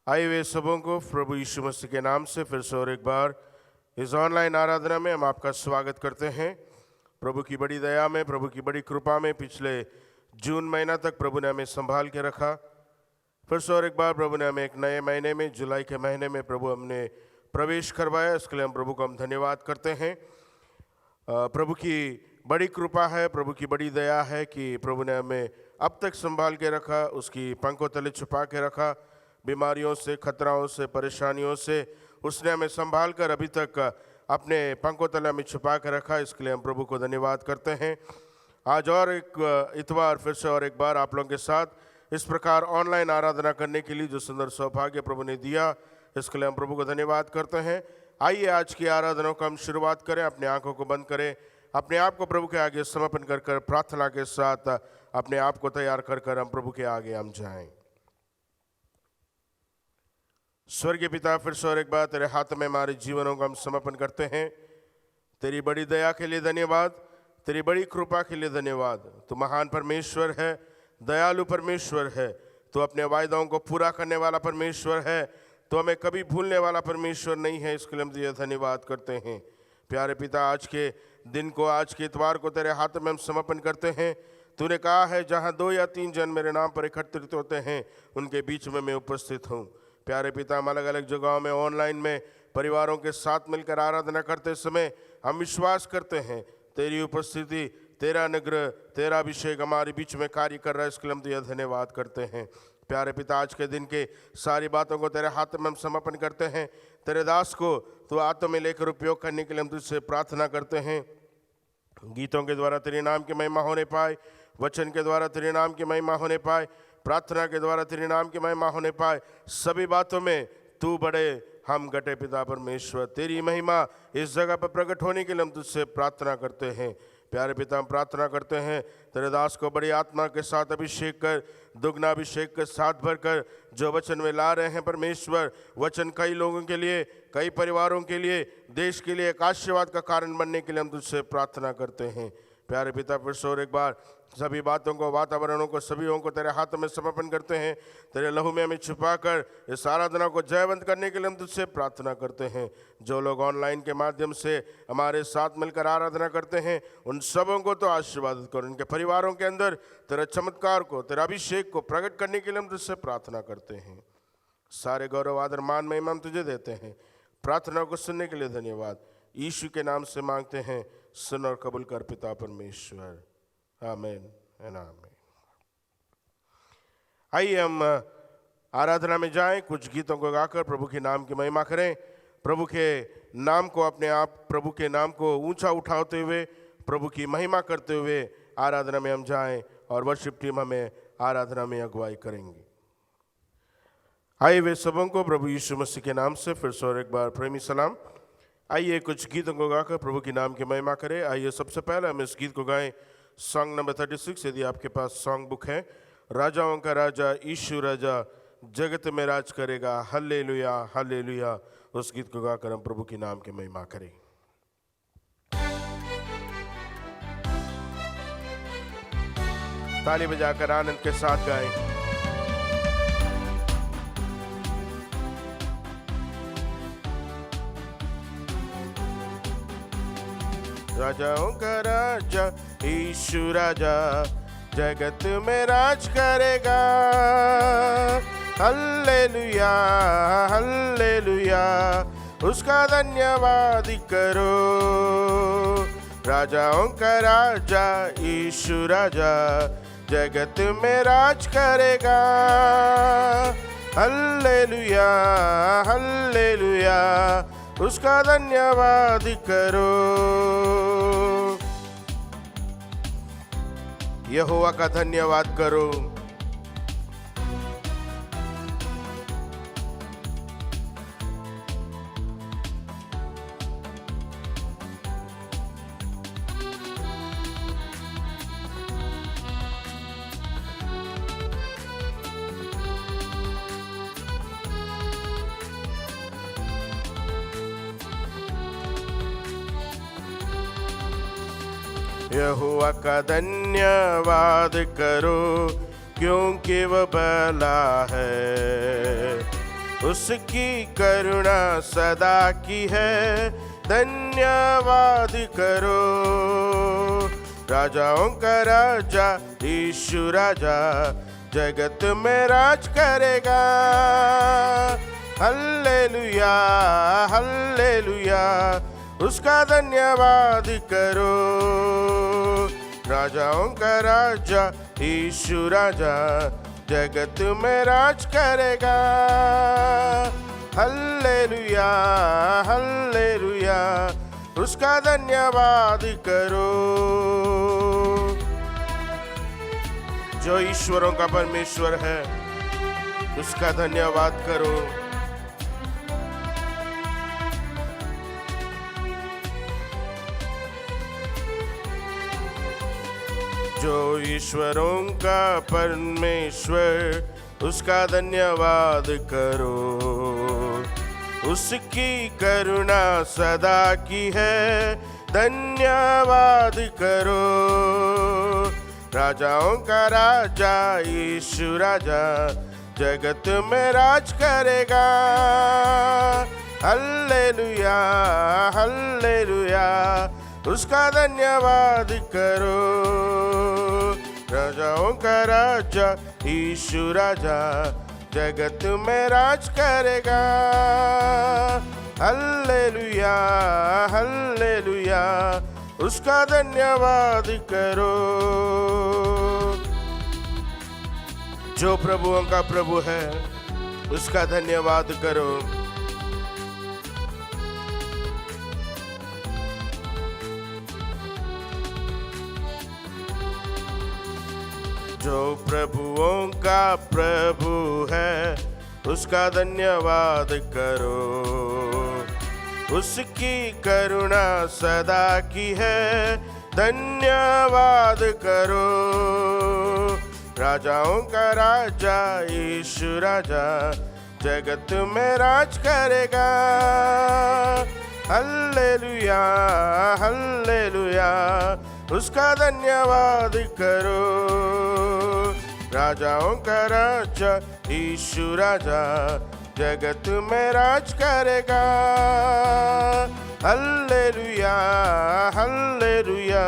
आए हुए सबों को प्रभु यीशु मसीह के नाम से फिर से और एक बार इस ऑनलाइन आराधना में हम आपका स्वागत करते हैं। प्रभु की बड़ी दया में, प्रभु की बड़ी कृपा में पिछले जून महीना तक प्रभु ने हमें संभाल के रखा। फिर से और एक बार प्रभु ने हमें एक नए महीने में, जुलाई के महीने में प्रभु हमने प्रवेश करवाया। इसके लिए हम प्रभु को हम धन्यवाद करते हैं। प्रभु की बड़ी कृपा है, प्रभु की बड़ी दया है कि प्रभु ने हमें अब तक संभाल के रखा, उसकी पंखों तले छुपा के रखा। बीमारियों से, खतराओं से, परेशानियों से उसने हमें संभाल कर अभी तक अपने पंखों तले हमें छुपा के रखा। इसके लिए हम प्रभु को धन्यवाद करते हैं। आज और एक इतवार फिर से और एक बार आप लोगों के साथ इस प्रकार ऑनलाइन आराधना करने के लिए जो सुंदर सौभाग्य प्रभु ने दिया, इसके लिए हम प्रभु को धन्यवाद करते हैं। आइए आज की आराधना को हम शुरुआत करें। अपने आंखों को बंद करें, अपने आप को प्रभु के आगे समर्पण कर कर प्रार्थना के साथ अपने आप को तैयार कर कर हम प्रभु के आगे हम जाएं। स्वर्गीय पिता, फिर से और एक बार तेरे हाथ में हमारे जीवनों को हम समर्पण करते हैं। तेरी बड़ी दया के लिए धन्यवाद, तेरी बड़ी कृपा के लिए धन्यवाद। तू महान परमेश्वर है, दयालु परमेश्वर है, तू अपने वायदों को पूरा करने वाला परमेश्वर है, तो हमें कभी भूलने वाला परमेश्वर नहीं है। इसके लिए हम तुझे धन्यवाद करते हैं। प्यारे पिता, आज के दिन को, आज के इतवार को तेरे हाथ में हम समर्पण करते हैं। तूने कहा है जहाँ 2 या 3 जन मेरे नाम पर एकत्रित होते हैं, उनके बीच में मैं उपस्थित हूँ। प्यारे पिता, हम अलग अलग जगहों में, ऑनलाइन में परिवारों के साथ मिलकर आराधना करते समय हम विश्वास करते हैं तेरी उपस्थिति, तेरा अनुग्रह, तेरा अभिषेक हमारे बीच में कार्य कर रहा है। इसके लिए हम तुझे धन्यवाद करते हैं। प्यारे पिता, आज के दिन के सारी बातों को तेरे हाथ में हम समर्पण करते हैं। तेरे दास को तू आत्मा में लेकर उपयोग करने के लिए हम तुझसे प्रार्थना करते हैं। गीतों के द्वारा तेरे नाम की महिमा होने पाए, वचन के द्वारा तेरे नाम की महिमा होने पाए, प्रार्थना के द्वारा तेरे नाम की महिमा होने पाए। सभी बातों में तू बड़े, हम घटे। पिता परमेश्वर, तेरी महिमा इस जगह पर प्रकट होने के लिए हम तुझसे प्रार्थना करते हैं। प्यारे पिता, हम प्रार्थना करते हैं तेरे दास को बड़ी आत्मा के साथ अभिषेक कर, दुगना अभिषेक के साथ भरकर जो वचन में ला रहे हैं परमेश्वर, वचन कई लोगों के लिए, कई परिवारों के लिए, देश के लिए एक आशीर्वाद का कारण बनने के लिए हम तुझसे प्रार्थना करते हैं। प्यारे पिता, फिर से और एक बार सभी बातों को, वातावरणों को, सभी को तेरे हाथ में समर्पण करते हैं। तेरे लहू में हमें छुपाकर इस आराधना को जयवंत करने के लिए हम तुझसे प्रार्थना करते हैं। जो लोग ऑनलाइन के माध्यम से हमारे साथ मिलकर आराधना करते हैं, उन सबों को तो आशीर्वादित कर। उनके परिवारों के अंदर तेरे चमत्कार को, तेरा अभिषेक को प्रकट करने के लिए हम तुझसे प्रार्थना करते हैं। सारे गौरव, आदर, मान, महिमा हम तुझे देते हैं। प्रार्थना को सुनने के लिए धन्यवाद। यीशु के नाम से मांगते हैं, सुन और कबूल कर पिता परमेश्वर। आमीन एंड आमीन। आइए हम आराधना में जाएं। कुछ गीतों को गाकर प्रभु के नाम की महिमा करें। प्रभु के नाम को, अपने आप प्रभु के नाम को ऊंचा उठाते हुए, प्रभु की महिमा करते हुए आराधना में हम जाएं और वर्शिप टीम हमें आराधना में अगुवाई करेंगे। आइए वे सबों को प्रभु यीशु मसीह के नाम से फिर से और एक बार प्रेमी सलाम। आइए कुछ गीतों को गाकर प्रभु के नाम की महिमा करें। आइए सबसे पहले हम इस गीत को गाएं, सॉन्ग नंबर 36। यदि आपके पास सॉन्ग बुक है, राजाओं का राजा यीशु राजा जगत में राज करेगा, हल्लेलुया हल्लेलुया। उस गीत को गाकर हम प्रभु के नाम की महिमा करें। ताली बजाकर आनंद के साथ गाएं। राजाओं का राजा यीशु राजा जगत में राज करेगा, हल्लेलुया हल्लेलुया। उसका धन्यवाद करो। राजाओं का राजा यीशु राजा जगत में राज करेगा, हल्लेलुया हल्लेलुया। उसका धन्यवाद करो। यहोवा का धन्यवाद करो। यहोवा का धन्यवाद करो, क्योंकि वह भला है। उसकी करुणा सदा की है, धन्यवाद करो। राजाओं का राजा यीशु राजा जगत में राज करेगा। हल्लेलुया हल्लेलुया, उसका धन्यवाद करो। राजाओं का राजा यीशु राजा जगत में राज करेगा। हल्लेलुया हल्लेलुया, उसका धन्यवाद करो। जो ईश्वरों का परमेश्वर है, उसका धन्यवाद करो। जो ईश्वरों का परमेश्वर, उसका धन्यवाद करो। उसकी करुणा सदा की है, धन्यवाद करो। राजाओं का राजा यीशु राजा जगत में राज करेगा। हल्लेलुया हल्लेलुया, उसका धन्यवाद करो। राजाओं का राजा यीशु राजा जगत में राज करेगा। हल्लेलुया हल्लेलुया, उसका धन्यवाद करो। जो प्रभुओं का प्रभु है, उसका धन्यवाद करो। जो प्रभुओं का प्रभु है, उसका धन्यवाद करो। उसकी करुणा सदा की है, धन्यवाद करो। राजाओं का राजा यीशु राजा जगत में राज करेगा। हल्लेलुया हल्लेलुया, उसका धन्यवाद करो। राजाओं का राजा यीशु राजा जगत में राज करेगा। हल्लेलुया हल्लेलुया,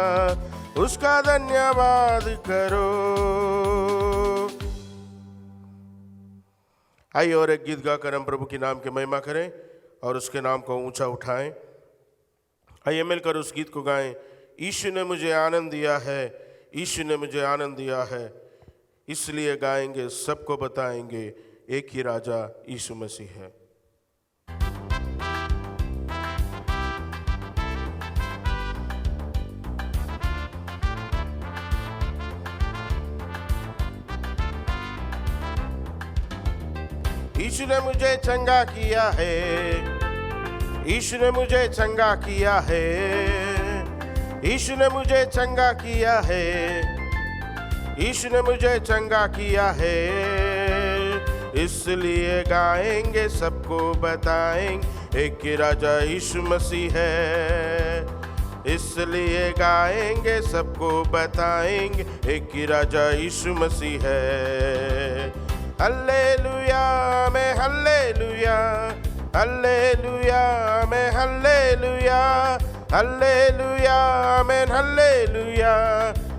उसका धन्यवाद करो। आइए और एक गीत गाकर हम प्रभु के नाम की महिमा करें और उसके नाम को ऊंचा उठाएं। आइए मिलकर उस गीत को गाएं। यीशु ने मुझे आनंद दिया है, यीशु ने मुझे आनंद दिया है, इसलिए गाएंगे, सबको बताएंगे, एक ही राजा यीशु मसीह है। यीशु ने मुझे चंगा किया है, यीशु ने मुझे चंगा किया है, यीशु ने मुझे चंगा किया है, यीशु ने मुझे चंगा किया है, इसलिए गाएंगे, सबको बताएंगे, एक ही राजा यीशु मसीह है। इसलिए गाएंगे, सबको बताएंगे, एक ही राजा यीशु मसीह है। हल्लेलुया में हल्लेलुया, हल्लेलुया में हल्लेलुया, हल्लेलुया में हल्लेलुया,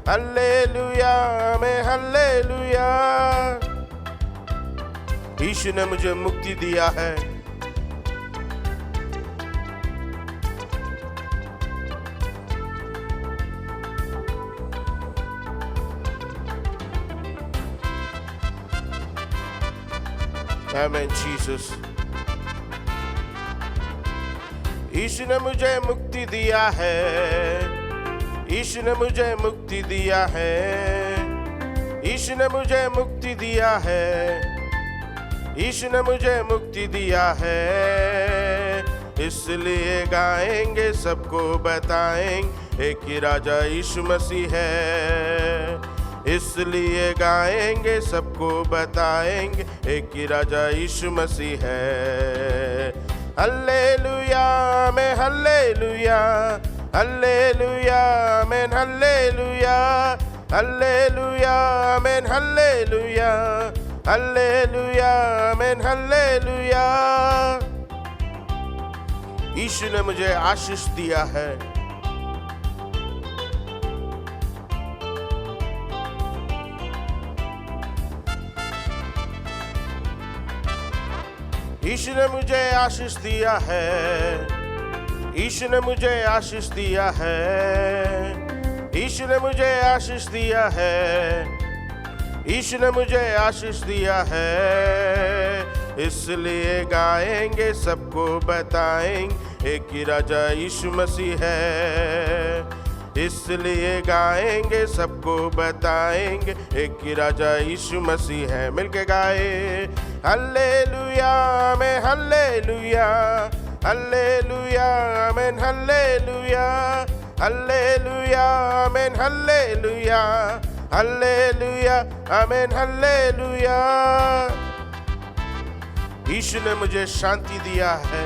हल्लेलुया में हल्लेलुया। यीशु ने मुझे मुक्ति दिया है, Amen, Jesus. यीशु ने मुझे मुक्ति दिया है, यीशु ने मुझे मुक्ति दिया है, यीशु ने मुझे मुक्ति दिया है, यीशु ने मुझे मुक्ति दिया है, इसलिए गाएंगे, सबको बताएंगे, एक ही राजा यीशु मसीह है। इसलिए गाएंगे, सबको बताएंगे, एक ही राजा यीशु मसीह है। हल्लेलुया में हल्लेलुया, हल्लेलुया में हल्लेलुया, हल्लेलुया में हल्लेलुया, हालेलुया, आमेन, हालेलुया। यीशु ने मुझे आशीष दिया है। यीशु ने मुझे आशीष दिया है। यीशु ने मुझे आशीष दिया है। यीशु ने मुझे आशीष दिया है। यीशु ने मुझे आशीष दिया है। इसलिए गाएंगे, सबको बताएंगे, एक ही राजा यीशु मसीह है। इसलिए गाएंगे, सबको बताएंगे, एक ही राजा यीशु मसीह है। मिलके गाए हालेलुया, आमेन, हालेलुया, हालेलुया, आमेन, हालेलुया, हालेलुया, आमेन, हालेलुया, हालेलुया, आमेन, हालेलुया। यीशु ने मुझे शांति दिया है।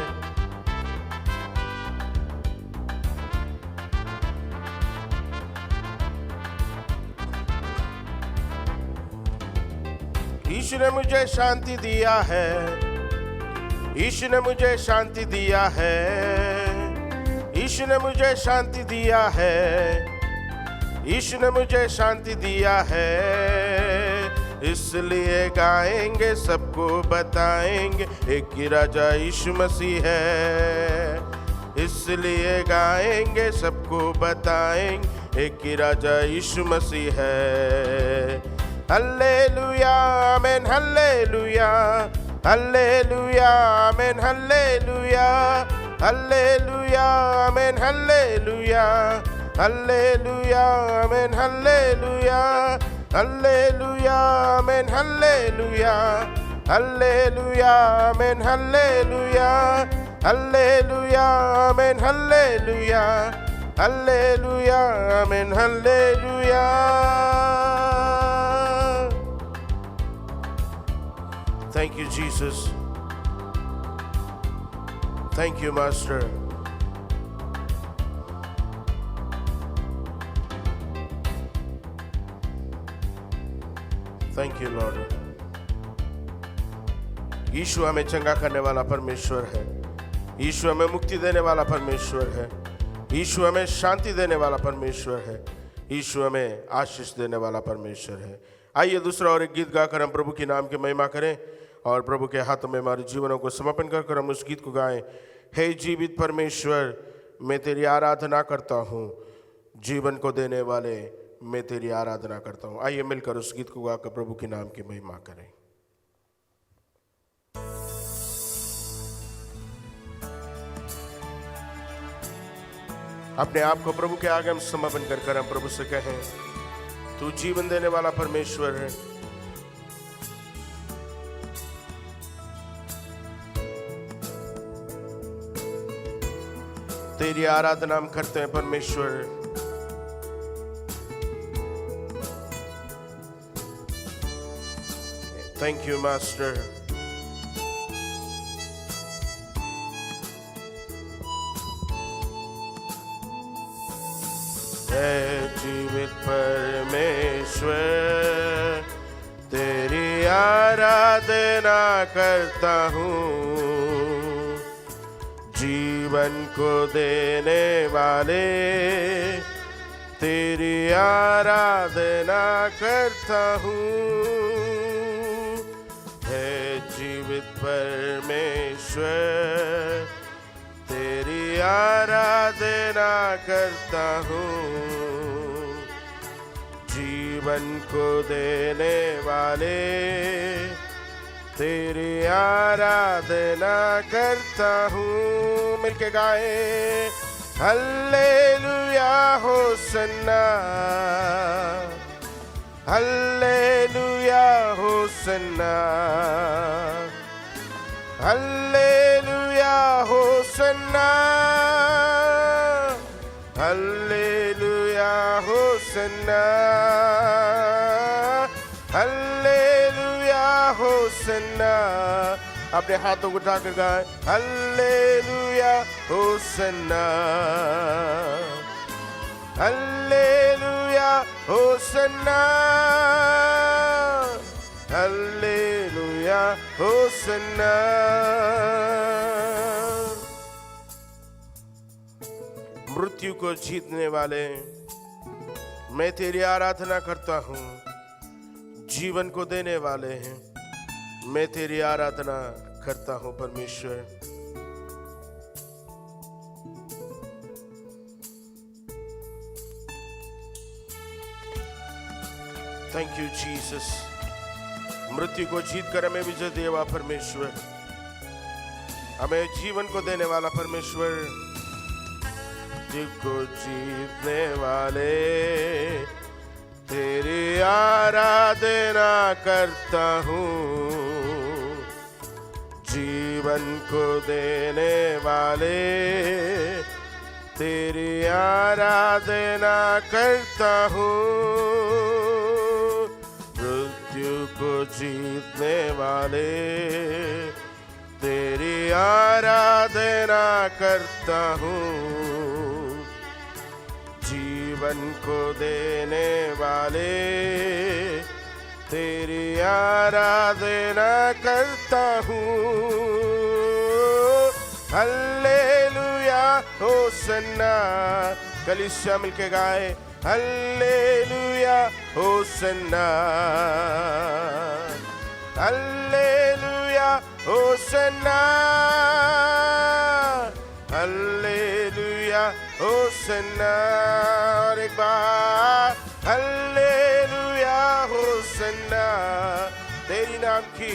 यीशु ने मुझे शांति दिया है। यीशु ने मुझे शांति दिया है। यीशु ने मुझे शांति दिया है। यीशु ने मुझे शांति दिया है। इसलिए गाएंगे, सबको बताएंगे, एक ही राजा यीशु मसीह है। इसलिए गाएंगे, सबको बताएंगे, एक ही राजा यीशु मसीह है। Hallelujah, amen, hallelujah, hallelujah, amen, hallelujah, hallelujah, amen, hallelujah, hallelujah, amen, hallelujah, hallelujah, amen, hallelujah, hallelujah, amen, hallelujah, hallelujah, amen, hallelujah, hallelujah, amen, hallelujah. Thank you, Jesus. Thank you, Master. Thank you, Lord. यीशु हमें चंगा करने वाला परमेश्वर है। यीशु हमें मुक्ति देने वाला परमेश्वर है। यीशु हमें शांति देने वाला परमेश्वर है। यीशु हमें आशीष देने वाला परमेश्वर है। आइए दूसरा और एक गीत गाकर हम प्रभु के नाम की महिमा करें और प्रभु के हाथों में हमारे जीवनों को समर्पण कर हम उस गीत को गाएं। हे जीवित परमेश्वर, मैं तेरी आराधना करता हूँ, जीवन को देने वाले, मैं तेरी आराधना करता हूँ। आइए मिलकर उस गीत को गाकर प्रभु के नाम की महिमा करें। अपने आप को प्रभु के आगे हम समर्पण कर हम प्रभु से कहें, तू जीवन देने वाला परमेश्वर है। तेरी आराधना हम करते हैं परमेश्वर। Thank you master. जीवित परमेश्वर, तेरी आराधना करता हूँ, जीवन को देने वाले, तेरी आराधना करता हूँ। हे जीवित परमेश्वर, तेरी आराधना करता हूँ, जीवन को देने वाले, तेरी आराधना करता हूँ। मिलके गाए hallelujah Hosanna, hallelujah Hosanna, hallelujah Hosanna, hallelujah Hosanna, hallelujah Hosanna. अपने हाथों को उठाकर गाएं hallelujah Hosanna, hallelujah Hosanna, hallelujah Hosanna. मृत्यु को जीतने वाले, मैं तेरी आराधना करता हूँ। जीवन को देने वाले हैं, मैं तेरी आराधना करता हूँ परमेश्वर। Thank you Jesus. मृत्यु को जीत कर हमें विजय देवा परमेश्वर, हमें जीवन को देने वाला परमेश्वर। मृत्यु को जीतने वाले, तेरी आराधना करता हूँ। जीवन को देने वाले, तेरी आराधना करता हूँ। मृत्यु को जीतने वाले, तेरी आराधना करता हूँ। जीवन को देने वाले, तेरी आराधना करता हूँ। Hallelujah Hosanna. कलीसिया मिलके गाए, hallelujah Hosanna, hallelujah Hosanna, hallelujah Hosanna. और एक बार हल्लेलुया होसन्ना, तेरी नाम की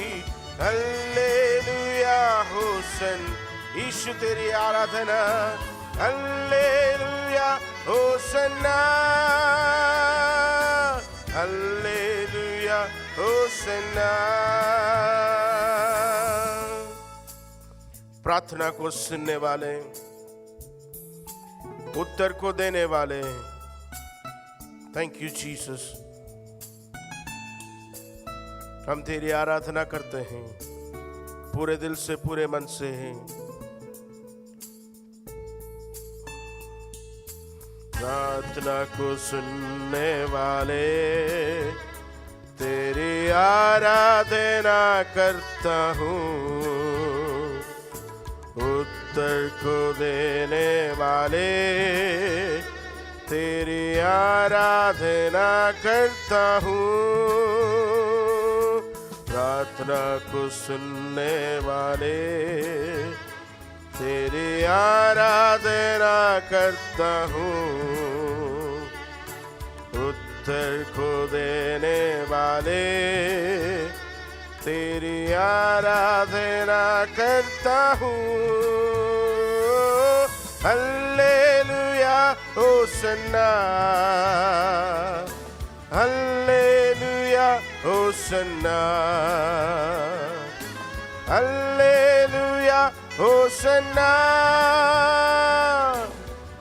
हल्लेलुया होसन। यीशु तेरी आराधना, हल्लेलुया होसन्ना, हल्लेलुया होसन्ना। प्रार्थना को सुनने वाले, उत्तर को देने वाले, थैंक यू जीसस। हम तेरी आराधना करते हैं पूरे दिल से, पूरे मन से हैं। प्रार्थना को सुनने वाले, तेरी आराधना करता हूँ। उत्तर को देने वाले, तेरी आराधना करता हूँ। प्रार्थना को सुनने वाले, तेरी आराधना करता हूँ। उत्तर को देने वाले, तेरी आराधना करता हूँ। Hallelujah Hosanna, hallelujah Hosanna, hallelujah Hosanna,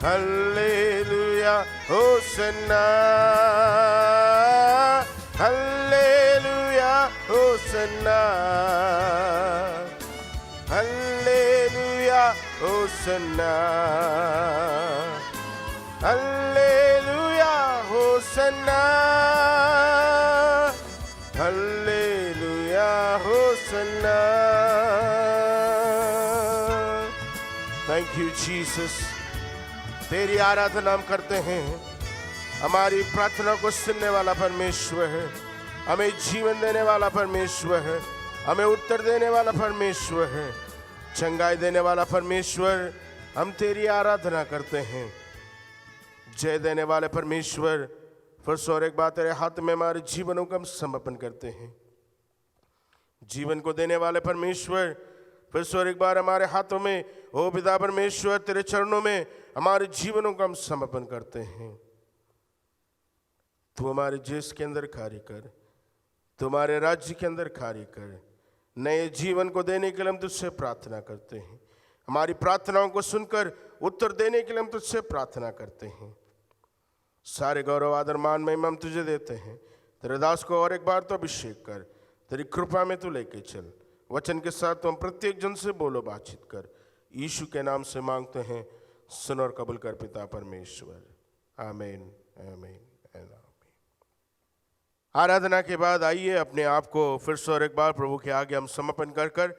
hallelujah Hosanna, hallelujah Hosanna, hallelujah Hosanna, hallelujah Hosanna, hallelujah Hosanna. Thank you Jesus. तेरी आराधना हम करते हैं। हमारी प्रार्थना को सुनने वाला परमेश्वर है, हमें जीवन देने वाला परमेश्वर है, हमें उत्तर देने वाला परमेश्वर है, चंगाई देने वाला परमेश्वर। हम तेरी आराधना करते हैं। जय देने वाले परमेश्वर, फिर से और एक बार तेरे हाथ में हमारे जीवनों का हम समर्पण करते हैं। जीवन को देने वाले परमेश्वर, फिर से और एक बार हमारे हाथों में, ओ पिता परमेश्वर, तेरे चरणों में हमारे जीवनों का हम समर्पण करते हैं। तू हमारे देश के अंदर कार्य कर, तुम्हारे राज्य के अंदर कार्य कर। नए जीवन को देने के लिए हम तुझसे प्रार्थना करते हैं। हमारी प्रार्थनाओं को सुनकर उत्तर देने के लिए हम तुझसे प्रार्थना करते हैं। सारे गौरव आदर मान महिमा हम तुझे देते हैं। तेरे दास को और एक बार तो अभिषेक कर, तेरी कृपा में तू लेके चल। वचन के साथ तुम प्रत्येक जन से बोलो, बातचीत कर। यीशु के नाम से मांगते हैं, सुन और कबूल कर पिता परमेश्वर। आमीन, आमीन। आराधना के बाद आइए अपने आप को फिर से और एक बार प्रभु के आगे हम समर्पण कर कर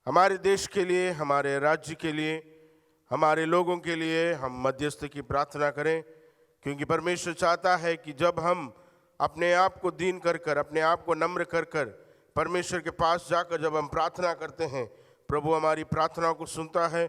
हमारे देश के लिए, हमारे राज्य के लिए, हमारे लोगों के लिए हम मध्यस्थ की प्रार्थना करें। क्योंकि परमेश्वर चाहता है कि जब हम अपने आप को दीन कर कर, अपने आप को नम्र कर कर परमेश्वर के पास जाकर जब हम प्रार्थना करते हैं, प्रभु हमारी प्रार्थनाओं को सुनता है,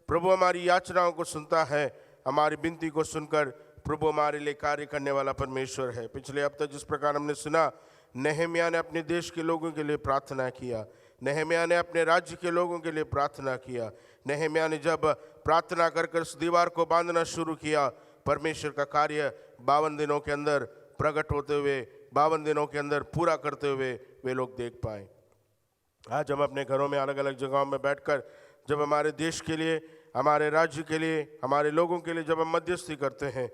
प्रभु हमारी याचनाओं को सुनता है, हमारी विनती को सुनकर प्रभु हमारे लिए कार्य करने वाला परमेश्वर है। पिछले हफ्ते जिस प्रकार हमने सुना, नहम्याह ने अपने देश के लोगों के लिए प्रार्थना किया, नहम्याह ने अपने राज्य के लोगों के लिए प्रार्थना किया। नहम्याह ने जब प्रार्थना कर कर उस दीवार को बांधना शुरू किया, परमेश्वर का कार्य 52 दिनों के अंदर प्रकट होते हुए, 52 दिनों के अंदर पूरा करते हुए वे लोग देख पाए। आज हम अपने घरों में अलग अलग जगहों में बैठकर जब हमारे देश के लिए, हमारे राज्य के लिए, हमारे लोगों के लिए जब हम मध्यस्थी करते हैं,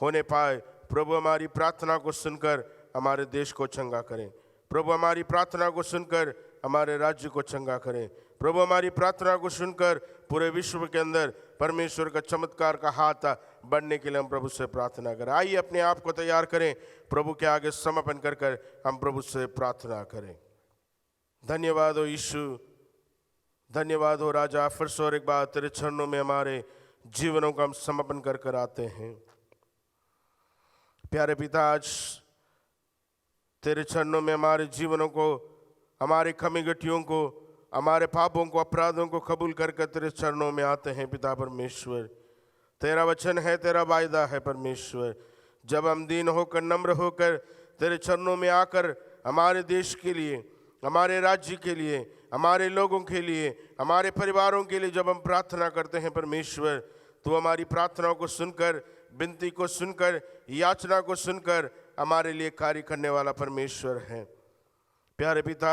होने पाए प्रभु हमारी प्रार्थना को सुनकर हमारे देश को चंगा करें, प्रभु हमारी प्रार्थना को सुनकर हमारे राज्य को चंगा करें, प्रभु हमारी प्रार्थना को सुनकर पूरे विश्व के अंदर परमेश्वर का चमत्कार का हाथ बढ़ने के लिए हम प्रभु से प्रार्थना करें। आइए अपने आप को तैयार करें, प्रभु के आगे समर्पण कर कर हम प्रभु से प्रार्थना करें। धन्यवाद हो यीशु, धन्यवाद हो राजा, फिर से और एक बार तेरे चरणों में हमारे जीवनों का हम समर्पण कर कर आते हैं। प्यारे पिता, आज तेरे चरणों में हमारे जीवनों को, हमारे कमी गटियों को, हमारे पापों को, अपराधों को कबूल कर कर तेरे चरणों में आते हैं। पिता परमेश्वर, तेरा वचन है, तेरा वायदा है परमेश्वर, जब हम दीन होकर, नम्र होकर तेरे चरणों में आकर हमारे देश के लिए, हमारे राज्य के लिए, हमारे लोगों के लिए, हमारे परिवारों के लिए जब हम प्रार्थना करते हैं परमेश्वर, तो हमारी प्रार्थनाओं को सुनकर, विनती को सुनकर, याचना को सुनकर हमारे लिए कार्य करने वाला परमेश्वर है। प्यारे पिता,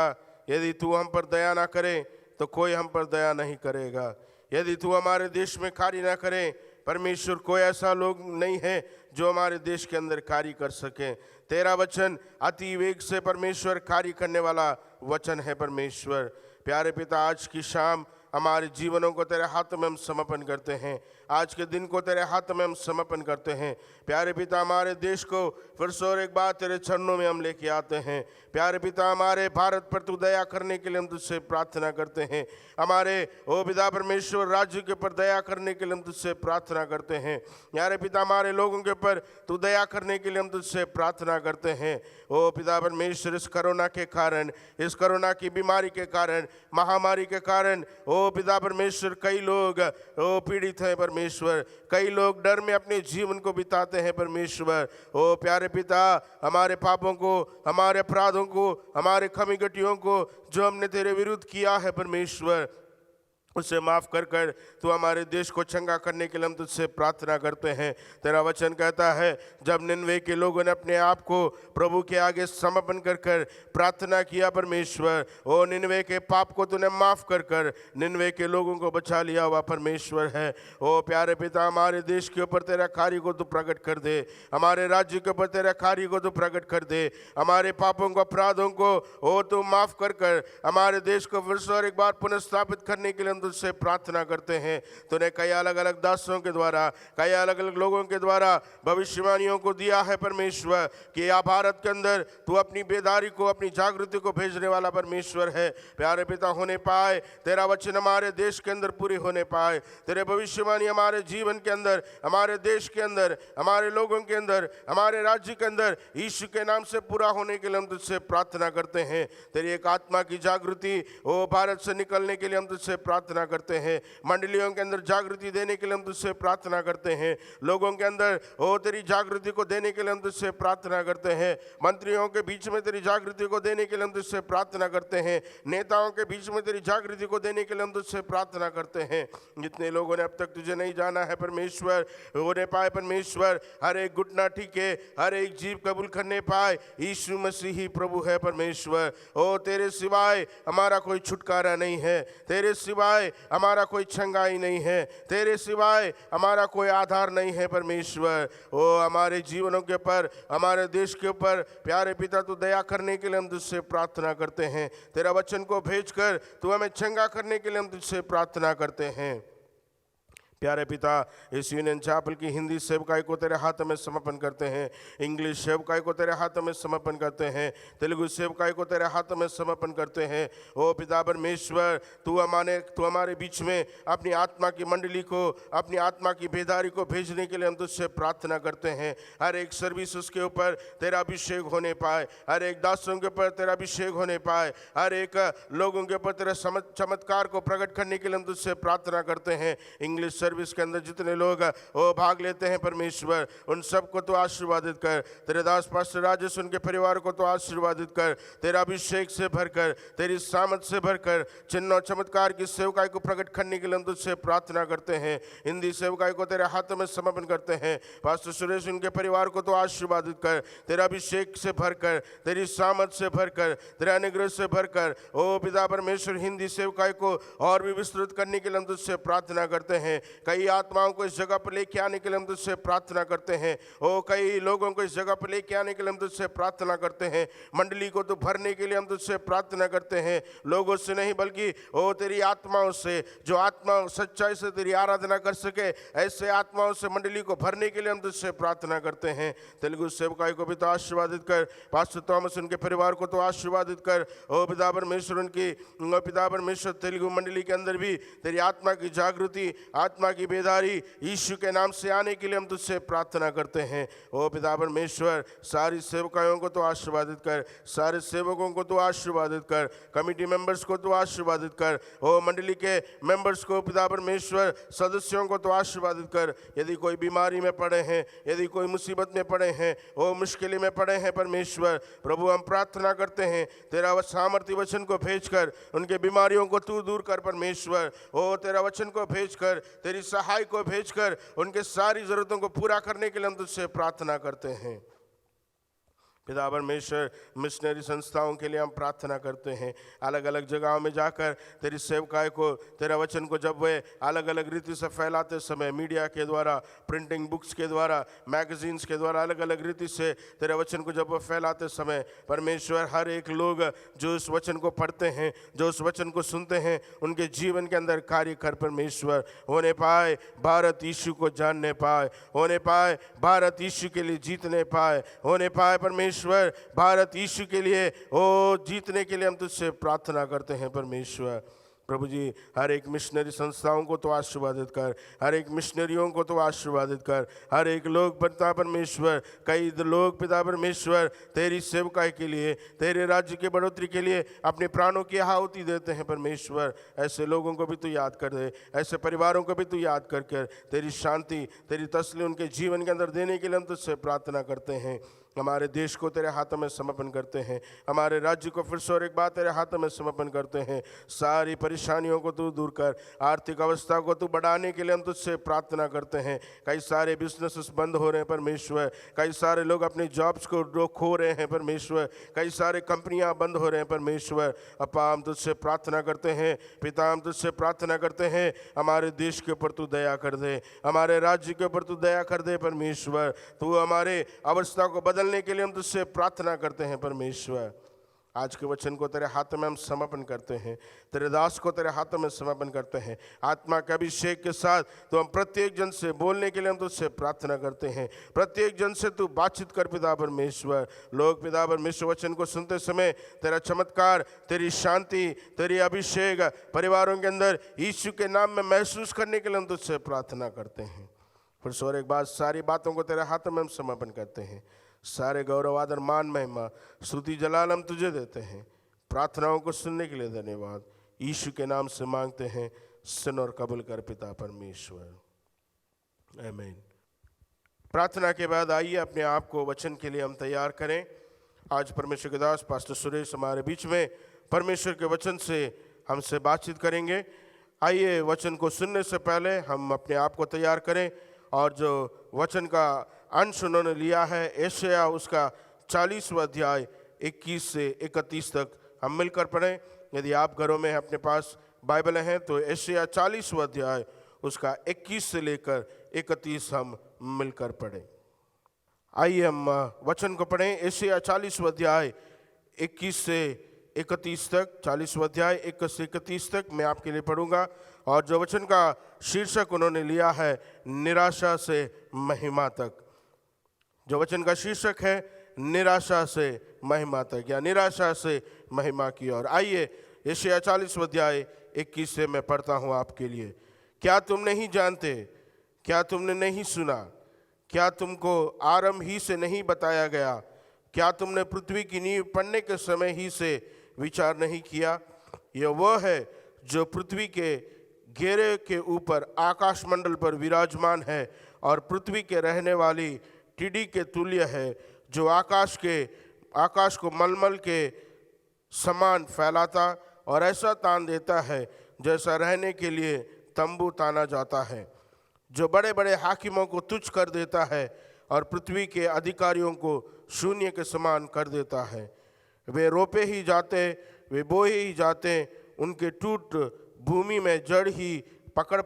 यदि तू हम पर दया ना करे तो कोई हम पर दया नहीं करेगा। यदि तू हमारे देश में कार्य ना करे परमेश्वर, कोई ऐसा लोग नहीं है जो हमारे देश के अंदर कार्य कर सके। तेरा वचन अति वेग से परमेश्वर कार्य करने वाला वचन है परमेश्वर। प्यारे पिता, आज की शाम हमारे जीवनों को तेरे हाथ में हम समर्पण करते हैं, आज के दिन को तेरे हाथ में हम समर्पण करते हैं। प्यारे पिता, हमारे देश को फिर से और एक बार तेरे चरणों में हम लेके आते हैं। प्यारे पिता, हमारे भारत पर तू दया करने के लिए हम तुझसे प्रार्थना करते हैं। हमारे ओ पिता परमेश्वर, राज्य के ऊपर दया करने के लिए हम तुझसे प्रार्थना करते हैं। प्यारे पिता, हमारे लोगों के ऊपर तू दया करने के लिए हम तुझसे प्रार्थना करते हैं। ओ पिता परमेश्वर, इस कोरोना के कारण, इस कोरोना की बीमारी के कारण, महामारी के कारण ओ पिता परमेश्वर, कई लोग ओ पीड़ित हैं परमेश्वर, कई लोग डर में अपने जीवन को बिताते हैं परमेश्वर। ओ प्यारे पिता, हमारे पापों को, हमारे अपराधों को, हमारे कमी गटियों को जो हमने तेरे विरुद्ध किया है परमेश्वर, उसे माफ़ कर कर तू हमारे देश को चंगा करने के लिए हम तुझसे प्रार्थना करते हैं। तेरा वचन कहता है, जब निनवे के लोगों ने अपने आप को प्रभु के आगे समर्पण कर कर प्रार्थना किया परमेश्वर, ओ निनवे के पाप को तूने माफ़ कर कर निनवे के लोगों को बचा लिया हुआ परमेश्वर है। ओ प्यारे पिता, हमारे देश के ऊपर तेरा कार्य को तू प्रकट कर दे, हमारे राज्य के ऊपर तेरा कार्य को तू प्रकट कर दे, हमारे पापों को, अपराधों को ओ तू माफ़ कर कर हमारे देश को फिर से और एक बार पुनर्स्थापित करने के लिए तुझसे प्रार्थना करते हैं। तूने कई अलग अलग दासों के द्वारा, कई अलग अलग लोगों के द्वारा भविष्यवाणियों को दिया है परमेश्वर कि या भारत के अंदर तू अपनी बेदारी को, अपनी जागृति को भेजने वाला परमेश्वर है। प्यारे पिता, होने पाए तेरा वचन हमारे देश के अंदर पूरी होने पाए, तेरे भविष्यवाणी हमारे जीवन के अंदर, हमारे देश के अंदर, हमारे लोगों के अंदर, हमारे राज्य के अंदर यीशु के नाम से पूरा होने के लिए हम तुझसे प्रार्थना करते हैं। तेरी एक आत्मा की जागृति ओ भारत से निकलने के लिए हम तुझसे प्रार्थना करते हैं। मंडलियों के अंदर जागृति देने के लिए हम तुझसे प्रार्थना करते हैं। लोगों के अंदर ओ तेरी जागृति को देने के लिए हम तुझसे प्रार्थना करते हैं। मंत्रियों के बीच में तेरी जागृति को देने के लिए हम तुझसे प्रार्थना करते हैं। नेताओं के बीच में तेरी जागृति को देने के लिए हम तुझसे प्रार्थना करते हैं। जितने लोगों ने अब तक तुझे नहीं जाना है परमेश्वर, होने पाए परमेश्वर, हर एक घुटना टीके, हर एक जीव कबूल करने पाए यीशु मसीह ही प्रभु है परमेश्वर। ओ तेरे सिवाय हमारा कोई छुटकारा नहीं है, तेरे सिवाय हमारा कोई छंगाई नहीं है, तेरे सिवाय हमारा कोई आधार नहीं है परमेश्वर। ओ हमारे जीवनों के ऊपर, हमारे देश के ऊपर प्यारे पिता तू दया करने के लिए हम तुझसे प्रार्थना करते हैं। तेरा वचन को भेजकर तू हमें चंगा करने के लिए हम तुझसे प्रार्थना करते हैं। प्यारे पिता, इस यूनियन चैपल की हिंदी सेवकाई को तेरे हाथ में समर्पण करते हैं, इंग्लिश सेवकाई को तेरे हाथ में समर्पण करते हैं, तेलुगु सेवकाई को तेरे हाथ में समर्पण करते हैं। ओ पिता परमेश्वर, तू हमारे बीच में अपनी आत्मा की मंडली को, अपनी आत्मा की बेदारी को भेजने के लिए हम तुझसे प्रार्थना करते हैं। हर एक सर्विस उसके ऊपर तेरा अभिषेक होने पाए, हर एक दासों के ऊपर तेरा अभिषेक होने पाए, हर एक लोगों के ऊपर तेरे चमत्कार को प्रकट करने के लिए हम तुझसे प्रार्थना करते हैं। इंग्लिश सर्विस के अंदर जितने लोग वो भाग लेते हैं परमेश्वर, उन सबको तो आशीर्वादित कर। तेरे दास पास्टर राजेश, उनके परिवार को तो आशीर्वादित कर। तेरा अभिषेक से भरकर, तेरी सामर्थ से भरकर चिन्ह और चमत्कार की सेवकाई को प्रकट करने के लिए हम तुझसे प्रार्थना करते हैं। हिंदी सेवकाई को तेरे हाथ में समर्पण करते हैं। पास्टर सुरेश, उनके परिवार को तो आशीर्वादित कर। तेरा अभिषेक से भरकर, तेरी सामर्थ से भरकर, तेरे अनुग्रह से भरकर ओ पिता परमेश्वर, हिंदी सेवकाई को और भी विस्तृत करने के लिए हम तुझसे प्रार्थना करते हैं। कई आत्माओं को इस जगह पर लेके आने के लिए हम तुझसे प्रार्थना करते हैं। ओ कई लोगों को इस जगह पर लेके आने के लिए हम तुझसे प्रार्थना करते हैं। मंडली को तो भरने के लिए हम तुझसे प्रार्थना करते हैं, लोगों से नहीं बल्कि ओ तेरी आत्माओं से, जो आत्मा सच्चाई से तेरी आराधना कर सके, ऐसे आत्माओं से मंडली को भरने के लिए हम तुझसे प्रार्थना करते हैं। तेलुगु सेवकाई को भी तो आशीर्वादित कर। पास्टर थॉमस, उनके परिवार को तो आशीर्वादित कर। ओ पिता परमेश्वर, उनकी पिता परमेश्वर तेलुगु मंडली के अंदर भी तेरी आत्मा की जागृति, आत्मा की बेदारी यीशु के नाम से आने के लिए हम तुझसे प्रार्थना करते हैं। ओ पिता परमेश्वर, सारी सेवकायों को तो आशीर्वादित कर, सारे सेवकों को तो आशीर्वादित कर, कमिटी मेंबर्स को तो आशीर्वादित कर। ओ मंडली के मेंबर्स को पिता परमेश्वर, सदस्यों को तो आशीर्वादित कर। यदि कोई बीमारी में पड़े हैं, यदि कोई मुसीबत में पड़े हैं, ओ मुश्किल में पड़े हैं परमेश्वर, प्रभु हम प्रार्थना करते हैं, तेरा सामर्थ्य वचन को भेजकर उनके बीमारियों को तू दूर कर परमेश्वर। ओ तेरा वचन को भेजकर, तेरी सहाय को भेजकर उनके सारी जरूरतों को पूरा करने के लिए हम तुझसे प्रार्थना करते हैं। पिता परमेश्वर, मिशनरी संस्थाओं के लिए हम प्रार्थना करते हैं। अलग अलग जगहों में जाकर तेरी सेवकाई को, तेरा वचन को जब वे अलग अलग रीति से फैलाते समय, मीडिया के द्वारा, प्रिंटिंग बुक्स के द्वारा, मैगजीन्स के द्वारा, अलग अलग रीति से तेरे वचन को जब वो फैलाते समय परमेश्वर, हर एक लोग जो उस वचन को पढ़ते हैं, जो उस वचन को सुनते हैं, उनके जीवन के अंदर कार्य कर परमेश्वर। होने पाए भारत यीशु को जानने पाए, होने पाए भारत यीशु के लिए जीतने पाए, होने पाए परमेश्वर भारत यीशु के लिए ओ जीतने के लिए हम तुझसे प्रार्थना करते हैं परमेश्वर। प्रभु जी, हर एक मिशनरी संस्थाओं को तो आशीर्वादित कर, हर एक मिशनरियों को तो आशीर्वादित कर। हर एक लोग पिता परमेश्वर, कई लोग पिता परमेश्वर तेरी सेवकाई के लिए, तेरे राज्य के बढ़ोतरी के लिए अपने प्राणों की आहुति देते हैं परमेश्वर। ऐसे लोगों को भी तू याद कर दे, ऐसे परिवारों को भी तू याद कर तेरी शांति, तेरी तसल्ली उनके जीवन के अंदर देने के लिए हम तुझसे प्रार्थना करते हैं। हमारे देश को तेरे हाथों में समर्पण करते हैं, हमारे राज्य को फिर से और एक बार तेरे हाथों में समर्पण करते हैं। सारी परेशानियों को तू दूर कर, आर्थिक अवस्था को तू बढ़ाने के लिए हम तुझसे प्रार्थना करते हैं। कई सारे बिजनेसेस बंद हो रहे हैं परमेश्वर, कई सारे लोग अपनी जॉब्स को खो रहे हैं परमेश्वर, कई सारे कंपनियां बंद हो रहे हैं परमेश्वर। अपा हम तुझसे प्रार्थना करते हैं, पिता हम तुझसे प्रार्थना करते हैं, हमारे देश के ऊपर तू दया कर दे, हमारे राज्य के ऊपर तू दया कर दे परमेश्वर। तू हमारे अवस्था को बदलने के लिए हम तुझसे प्रार्थना करते हैं परमेश्वर। आज के वचन को तेरे हाथ में हम समर्पण करते हैं, तेरे दास को तेरे हाथों में समर्पण करते हैं। आत्मा के अभिषेक के साथ तो हम प्रत्येक जन से बोलने के लिए हम तुझसे प्रार्थना करते हैं। प्रत्येक जन से तू बातचीत कर पिता परमेश्वर। लोग पिता परमेश्वर वचन को सुनते समय तेरा चमत्कार, तेरी शांति, तेरी अभिषेक परिवारों के अंदर यीशु के नाम में महसूस करने के लिए हम तुझसे प्रार्थना करते हैं। फिर से और एक बार सारी बातों को तेरे हाथों में हम समर्पण करते हैं। सारे गौरव, आदर, मान, महिमा, स्तुति, जलाल हम तुझे देते हैं। प्रार्थनाओं को सुनने के लिए धन्यवाद। यीशु के नाम से मांगते हैं, सुन और कबूल कर पिता परमेश्वर, आमीन। प्रार्थना के बाद आइए अपने आप को वचन के लिए हम तैयार करें। आज परमेश्वर के दास पास्टर सुरेश हमारे बीच में परमेश्वर के वचन से हमसे बातचीत करेंगे। आइए वचन को सुनने से पहले हम अपने आप को तैयार करें और जो वचन का अंश उन्होंने लिया है, यशायाह उसका 40वां अध्याय 21 से 31 तक हम मिलकर पढ़ें। यदि आप घरों में अपने पास बाइबल हैं तो यशायाह 40वां अध्याय उसका 21 से लेकर 31 हम मिलकर पढ़ें। आइए हम वचन को पढ़ें। यशायाह 40वां अध्याय 21 से 31 तक, 40वां अध्याय 1 से 31 तक मैं आपके लिए पढ़ूंगा। और जो वचन का शीर्षक उन्होंने लिया है निराशा से महिमा तक। जो वचन का शीर्षक है निराशा से महिमा तक, या निराशा से महिमा की ओर। आइए यशायाह 40वां अध्याय 21 से मैं पढ़ता हूं आपके लिए। क्या तुम नहीं जानते? क्या तुमने नहीं सुना? क्या तुमको आरंभ ही से नहीं बताया गया? क्या तुमने पृथ्वी की नींव पड़ने के समय ही से विचार नहीं किया? यह वह है जो पृथ्वी के घेरे के ऊपर आकाश मंडल पर विराजमान है और पृथ्वी के रहने वाली टिड्डी के तुल्य है, जो आकाश को मलमल के समान फैलाता और ऐसा तान देता है जैसा रहने के लिए तंबू ताना जाता है, जो बड़े बड़े हाकिमों को तुच्छ कर देता है और पृथ्वी के अधिकारियों को शून्य के समान कर देता है। वे रोपे ही जाते, वे बोए ही जाते, उनके टूट भूमि में जड़ ही पकड़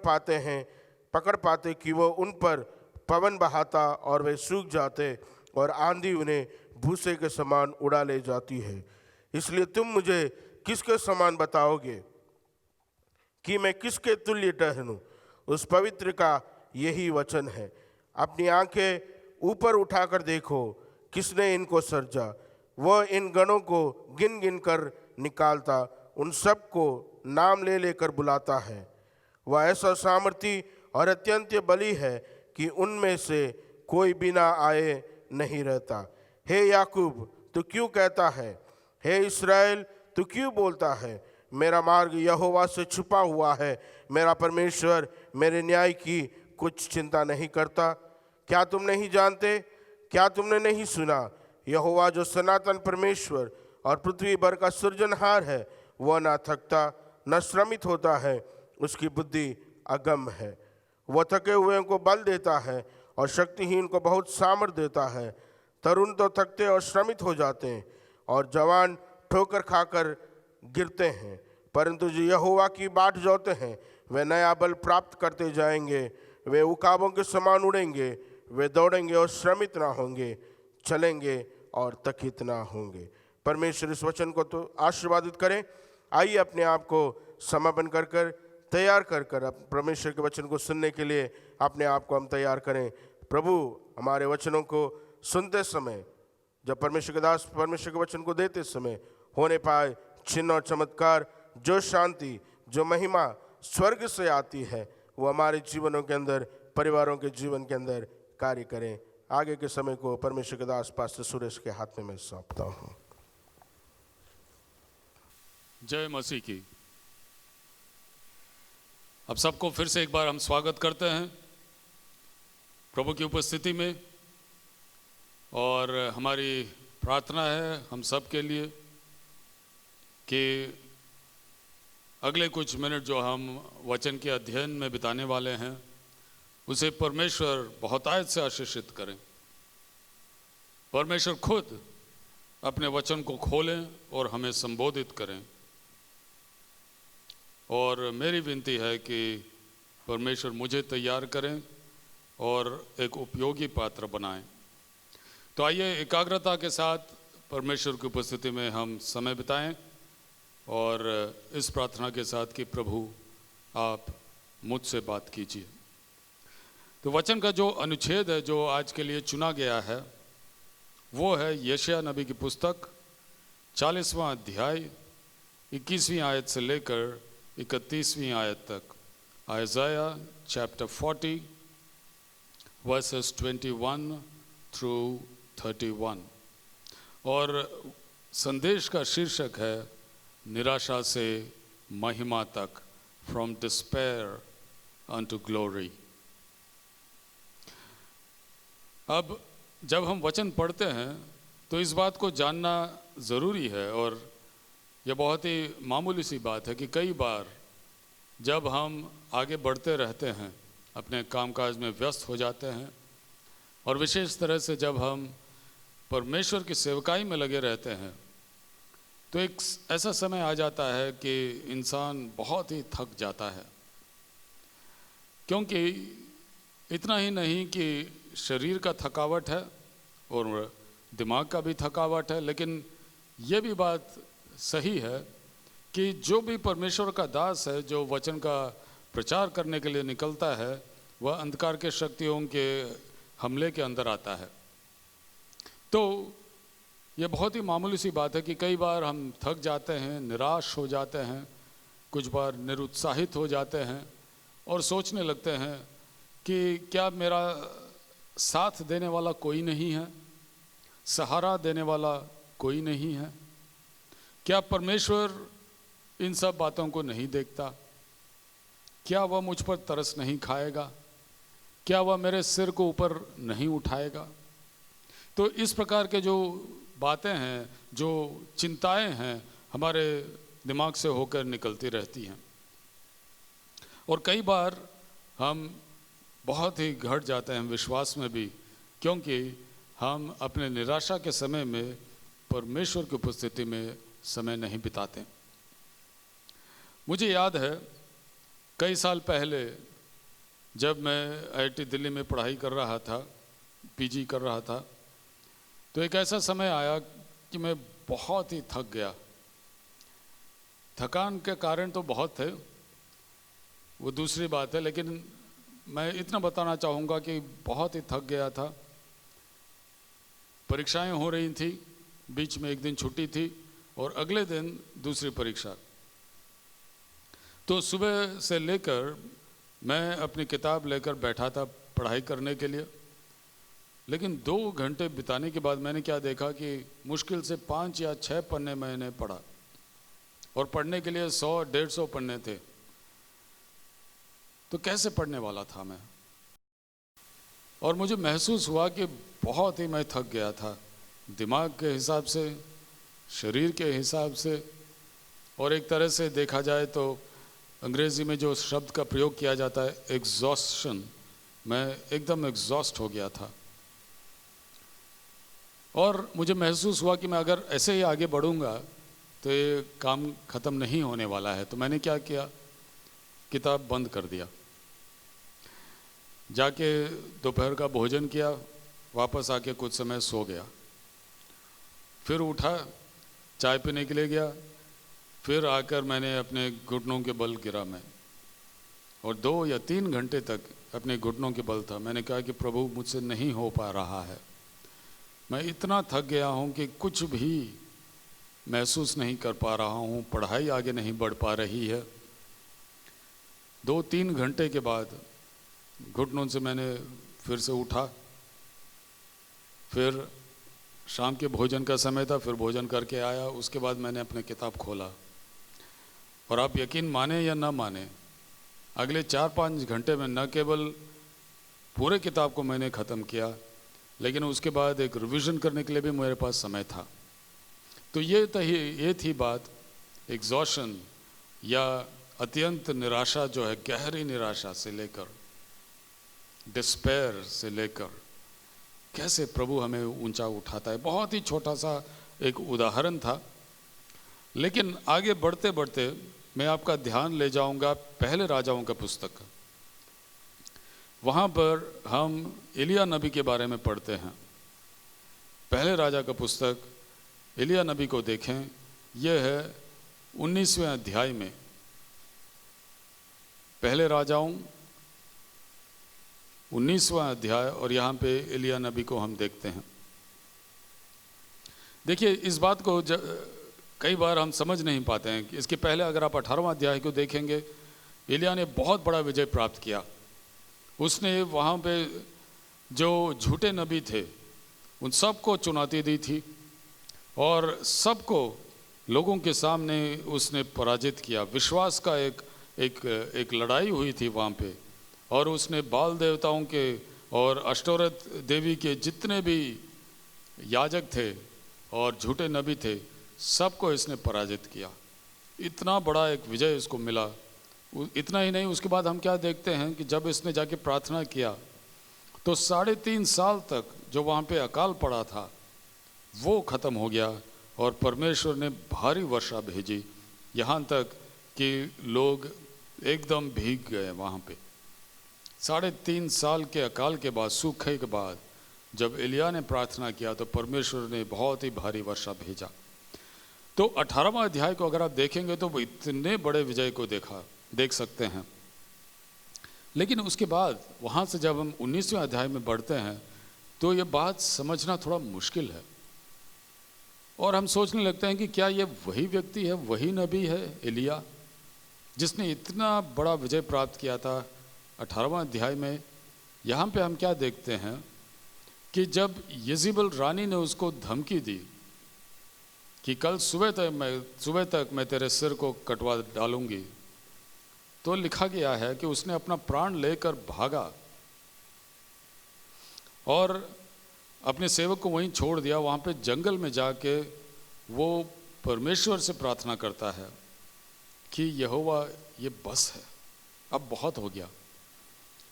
पाते कि वो उन पर पवन बहाता और वे सूख जाते और आंधी उन्हें भूसे के समान उड़ा ले जाती है। इसलिए तुम मुझे किसके समान बताओगे कि मैं किसके तुल्य ठहरूं? उस पवित्र का यही वचन है। अपनी आंखें ऊपर उठाकर देखो, किसने इनको सर्जा? वह इन गणों को गिन गिन कर निकालता, उन सब को नाम ले लेकर बुलाता है। वह ऐसा सामर्थी और अत्यंत बली है कि उनमें से कोई बिना आए नहीं रहता। हे याकूब, तू क्यों कहता है? हे इस्राएल, तू क्यों बोलता है? मेरा मार्ग यहोवा से छुपा हुआ है, मेरा परमेश्वर मेरे न्याय की कुछ चिंता नहीं करता। क्या तुम नहीं जानते? क्या तुमने नहीं सुना? यहोवा जो सनातन परमेश्वर और पृथ्वी भर का सृजनहार है, वह ना थकता न श्रमित होता है, उसकी बुद्धि अगम है। वह थके हुए को बल देता है और शक्तिहीन को बहुत सामर्थ देता है। तरुण तो थकते और श्रमित हो जाते हैं और जवान ठोकर खाकर गिरते हैं, परंतु जो यहोवा की बाट जोते हैं वे नया बल प्राप्त करते जाएंगे। वे उकाबों के समान उड़ेंगे, वे दौड़ेंगे और श्रमित ना होंगे, चलेंगे और थकित ना होंगे। परमेश्वर इस वचन को तो आशीर्वादित करें। आइए अपने आप को समापन कर कर तैयार कर कर परमेश्वर के वचन को सुनने के लिए अपने आप को हम तैयार करें। प्रभु हमारे वचनों को सुनते समय, जब परमेश्वर के दास परमेश्वर के वचन को देते समय होने पाए चिन्ह और चमत्कार, जो शांति, जो महिमा स्वर्ग से आती है, वो हमारे जीवनों के अंदर, परिवारों के जीवन के अंदर कार्य करें। आगे के समय को परमेश्वर के दास पास्टर सुरेश के हाथ में मैं सौंपता हूँ। जय मसीह की। अब सबको फिर से एक बार हम स्वागत करते हैं प्रभु की उपस्थिति में, और हमारी प्रार्थना है हम सब के लिए कि अगले कुछ मिनट जो हम वचन के अध्ययन में बिताने वाले हैं उसे परमेश्वर बहुतायत से आशीषित करें। परमेश्वर खुद अपने वचन को खोलें और हमें संबोधित करें। और मेरी विनती है कि परमेश्वर मुझे तैयार करें और एक उपयोगी पात्र बनाएं। तो आइए एकाग्रता के साथ परमेश्वर की उपस्थिति में हम समय बिताएं और इस प्रार्थना के साथ कि प्रभु आप मुझसे बात कीजिए। तो वचन का जो अनुच्छेद है जो आज के लिए चुना गया है वो है यशायाह नबी की पुस्तक 40वां अध्याय 21वीं आयत से लेकर 31वीं आयत तक। आइज़ाया चैप्टर 40 वर्सेस 21 थ्रू 31। और संदेश का शीर्षक है निराशा से महिमा तक, फ्रॉम डिस्पेयर अनटू ग्लोरी। अब जब हम वचन पढ़ते हैं तो इस बात को जानना ज़रूरी है, और यह बहुत ही मामूली सी बात है कि कई बार जब हम आगे बढ़ते रहते हैं, अपने कामकाज में व्यस्त हो जाते हैं, और विशेष तरह से जब हम परमेश्वर की सेवकाई में लगे रहते हैं, तो एक ऐसा समय आ जाता है कि इंसान बहुत ही थक जाता है। क्योंकि इतना ही नहीं कि शरीर का थकावट है और दिमाग का भी थकावट है, लेकिन ये भी बात सही है कि जो भी परमेश्वर का दास है, जो वचन का प्रचार करने के लिए निकलता है, वह अंधकार के शक्तियों के हमले के अंदर आता है। तो ये बहुत ही मामूली सी बात है कि कई बार हम थक जाते हैं, निराश हो जाते हैं, कुछ बार निरुत्साहित हो जाते हैं और सोचने लगते हैं कि क्या मेरा साथ देने वाला कोई नहीं है, सहारा देने वाला कोई नहीं है? क्या परमेश्वर इन सब बातों को नहीं देखता? क्या वह मुझ पर तरस नहीं खाएगा? क्या वह मेरे सिर को ऊपर नहीं उठाएगा? तो इस प्रकार के जो बातें हैं, जो चिंताएं हैं, हमारे दिमाग से होकर निकलती रहती हैं और कई बार हम बहुत ही घट जाते हैं विश्वास में भी, क्योंकि हम अपने निराशा के समय में परमेश्वर की उपस्थिति में समय नहीं बिताते। मुझे याद है कई साल पहले जब मैं IIT दिल्ली में पढ़ाई कर रहा था, PG कर रहा था, तो एक ऐसा समय आया कि मैं बहुत ही थक गया। थकान के कारण तो बहुत थे, वो दूसरी बात है, लेकिन मैं इतना बताना चाहूँगा कि बहुत ही थक गया था। परीक्षाएं हो रही थी, बीच में एक दिन छुट्टी थी और अगले दिन दूसरी परीक्षा। तो सुबह से लेकर मैं अपनी किताब लेकर बैठा था पढ़ाई करने के लिए, लेकिन 2 घंटे बिताने के बाद मैंने क्या देखा कि मुश्किल से 5 या 6 पन्ने मैंने पढ़ा और पढ़ने के लिए 100-150 पन्ने थे। तो कैसे पढ़ने वाला था मैं? और मुझे महसूस हुआ कि बहुत ही मैं थक गया था, दिमाग के हिसाब से, शरीर के हिसाब से, और एक तरह से देखा जाए तो अंग्रेजी में जो शब्द का प्रयोग किया जाता है एग्जॉस्शन, मैं एकदम एग्जॉस्ट हो गया था और मुझे महसूस हुआ कि मैं अगर ऐसे ही आगे बढ़ूंगा तो ये काम ख़त्म नहीं होने वाला है। तो मैंने क्या किया, किताब बंद कर दिया, जाके दोपहर का भोजन किया, वापस आके कुछ समय सो गया, फिर उठा, चाय पीने के लिए गया, फिर आकर मैंने अपने घुटनों के बल गिरा मैं और 2 या 3 घंटे तक अपने घुटनों के बल था। मैंने कहा कि प्रभु मुझसे नहीं हो पा रहा है, मैं इतना थक गया हूँ कि कुछ भी महसूस नहीं कर पा रहा हूँ, पढ़ाई आगे नहीं बढ़ पा रही है। 2-3 घंटे के बाद घुटनों से मैंने फिर से उठा, फिर शाम के भोजन का समय था, फिर भोजन करके आया, उसके बाद मैंने अपने किताब खोला और आप यकीन माने या ना माने, अगले 4-5 घंटे में न केवल पूरे किताब को मैंने ख़त्म किया, लेकिन उसके बाद एक रिवीजन करने के लिए भी मेरे पास समय था। तो ये थी बात, एग्जॉशन या अत्यंत निराशा जो है, गहरी निराशा से लेकर डिस्पेयर से लेकर कैसे प्रभु हमें ऊंचा उठाता है। बहुत ही छोटा सा एक उदाहरण था, लेकिन आगे बढ़ते बढ़ते मैं आपका ध्यान ले जाऊंगा पहले राजाओं का पुस्तक। वहाँ पर हम एलिया नबी के बारे में पढ़ते हैं। पहले राजा का पुस्तक एलिया नबी को देखें, यह है 19वें अध्याय में। पहले राजाओं 19वां अध्याय और यहाँ पे एलिया नबी को हम देखते हैं। देखिए, इस बात को कई बार हम समझ नहीं पाते हैं कि इसके पहले अगर आप 18वां अध्याय को देखेंगे, एलिया ने बहुत बड़ा विजय प्राप्त किया। उसने वहाँ पे जो झूठे नबी थे उन सबको चुनौती दी थी और सबको लोगों के सामने उसने पराजित किया। विश्वास का एक लड़ाई हुई थी वहाँ पे, और उसने बाल देवताओं के और अष्टोरत देवी के जितने भी याजक थे और झूठे नबी थे, सबको इसने पराजित किया। इतना बड़ा एक विजय इसको मिला। इतना ही नहीं, उसके बाद हम क्या देखते हैं कि जब इसने जाके प्रार्थना किया तो 3.5 साल तक जो वहाँ पे अकाल पड़ा था वो ख़त्म हो गया और परमेश्वर ने भारी वर्षा भेजी, यहाँ तक कि लोग एकदम भीग गए। वहाँ पे 3.5 साल के अकाल के बाद, सूखे के बाद, जब एलिया ने प्रार्थना किया तो परमेश्वर ने बहुत ही भारी वर्षा भेजा। तो 18वां अध्याय को अगर आप देखेंगे तो वो इतने बड़े विजय को देख सकते हैं। लेकिन उसके बाद वहाँ से जब हम 19वें अध्याय में बढ़ते हैं तो ये बात समझना थोड़ा मुश्किल है, और हम सोचने लगते हैं कि क्या ये वही व्यक्ति है, वही नबी है एलिया जिसने इतना बड़ा विजय प्राप्त किया था 18वां अध्याय में। यहाँ पे हम क्या देखते हैं कि जब यज़ेबेल रानी ने उसको धमकी दी कि कल सुबह तक मैं तेरे सिर को कटवा डालूंगी, तो लिखा गया है कि उसने अपना प्राण लेकर भागा और अपने सेवक को वहीं छोड़ दिया। वहाँ पे जंगल में जाके वो परमेश्वर से प्रार्थना करता है कि यहोवा ये बस है, अब बहुत हो गया,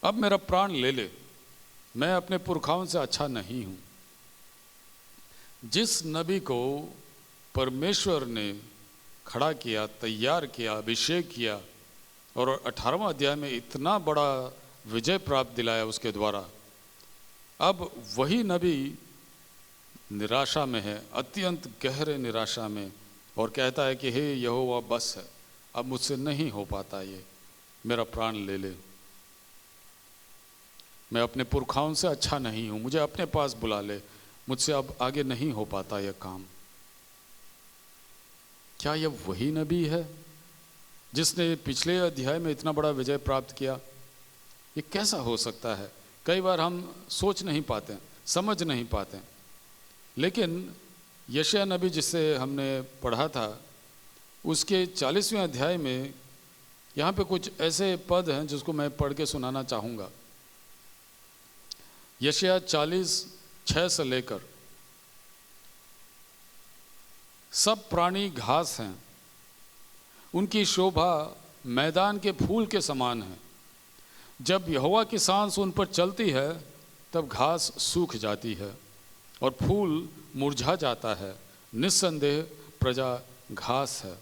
अब मेरा प्राण ले ले, मैं अपने पुरखाओं से अच्छा नहीं हूँ। जिस नबी को परमेश्वर ने खड़ा किया, तैयार किया, अभिषेक किया और 18वां अध्याय में इतना बड़ा विजय प्राप्त दिलाया उसके द्वारा, अब वही नबी निराशा में है, अत्यंत गहरे निराशा में, और कहता है कि हे यहोवा बस है, अब मुझसे नहीं हो पाता, ये मेरा प्राण ले ले, मैं अपने पुरखाओं से अच्छा नहीं हूँ, मुझे अपने पास बुला ले, मुझसे अब आगे नहीं हो पाता यह काम। क्या यह वही नबी है जिसने पिछले अध्याय में इतना बड़ा विजय प्राप्त किया? ये कैसा हो सकता है? कई बार हम सोच नहीं पाते, समझ नहीं पाते। लेकिन यशायाह नबी जिससे हमने पढ़ा था, उसके 40वें अध्याय में यहाँ पे कुछ ऐसे पद हैं जिसको मैं पढ़ के सुनाना चाहूँगा। यशायाह 40:6 से लेकर, सब प्राणी घास हैं, उनकी शोभा मैदान के फूल के समान है। जब यहोवा की सांस उन पर चलती है तब घास सूख जाती है और फूल मुरझा जाता है। निस्संदेह प्रजा घास है,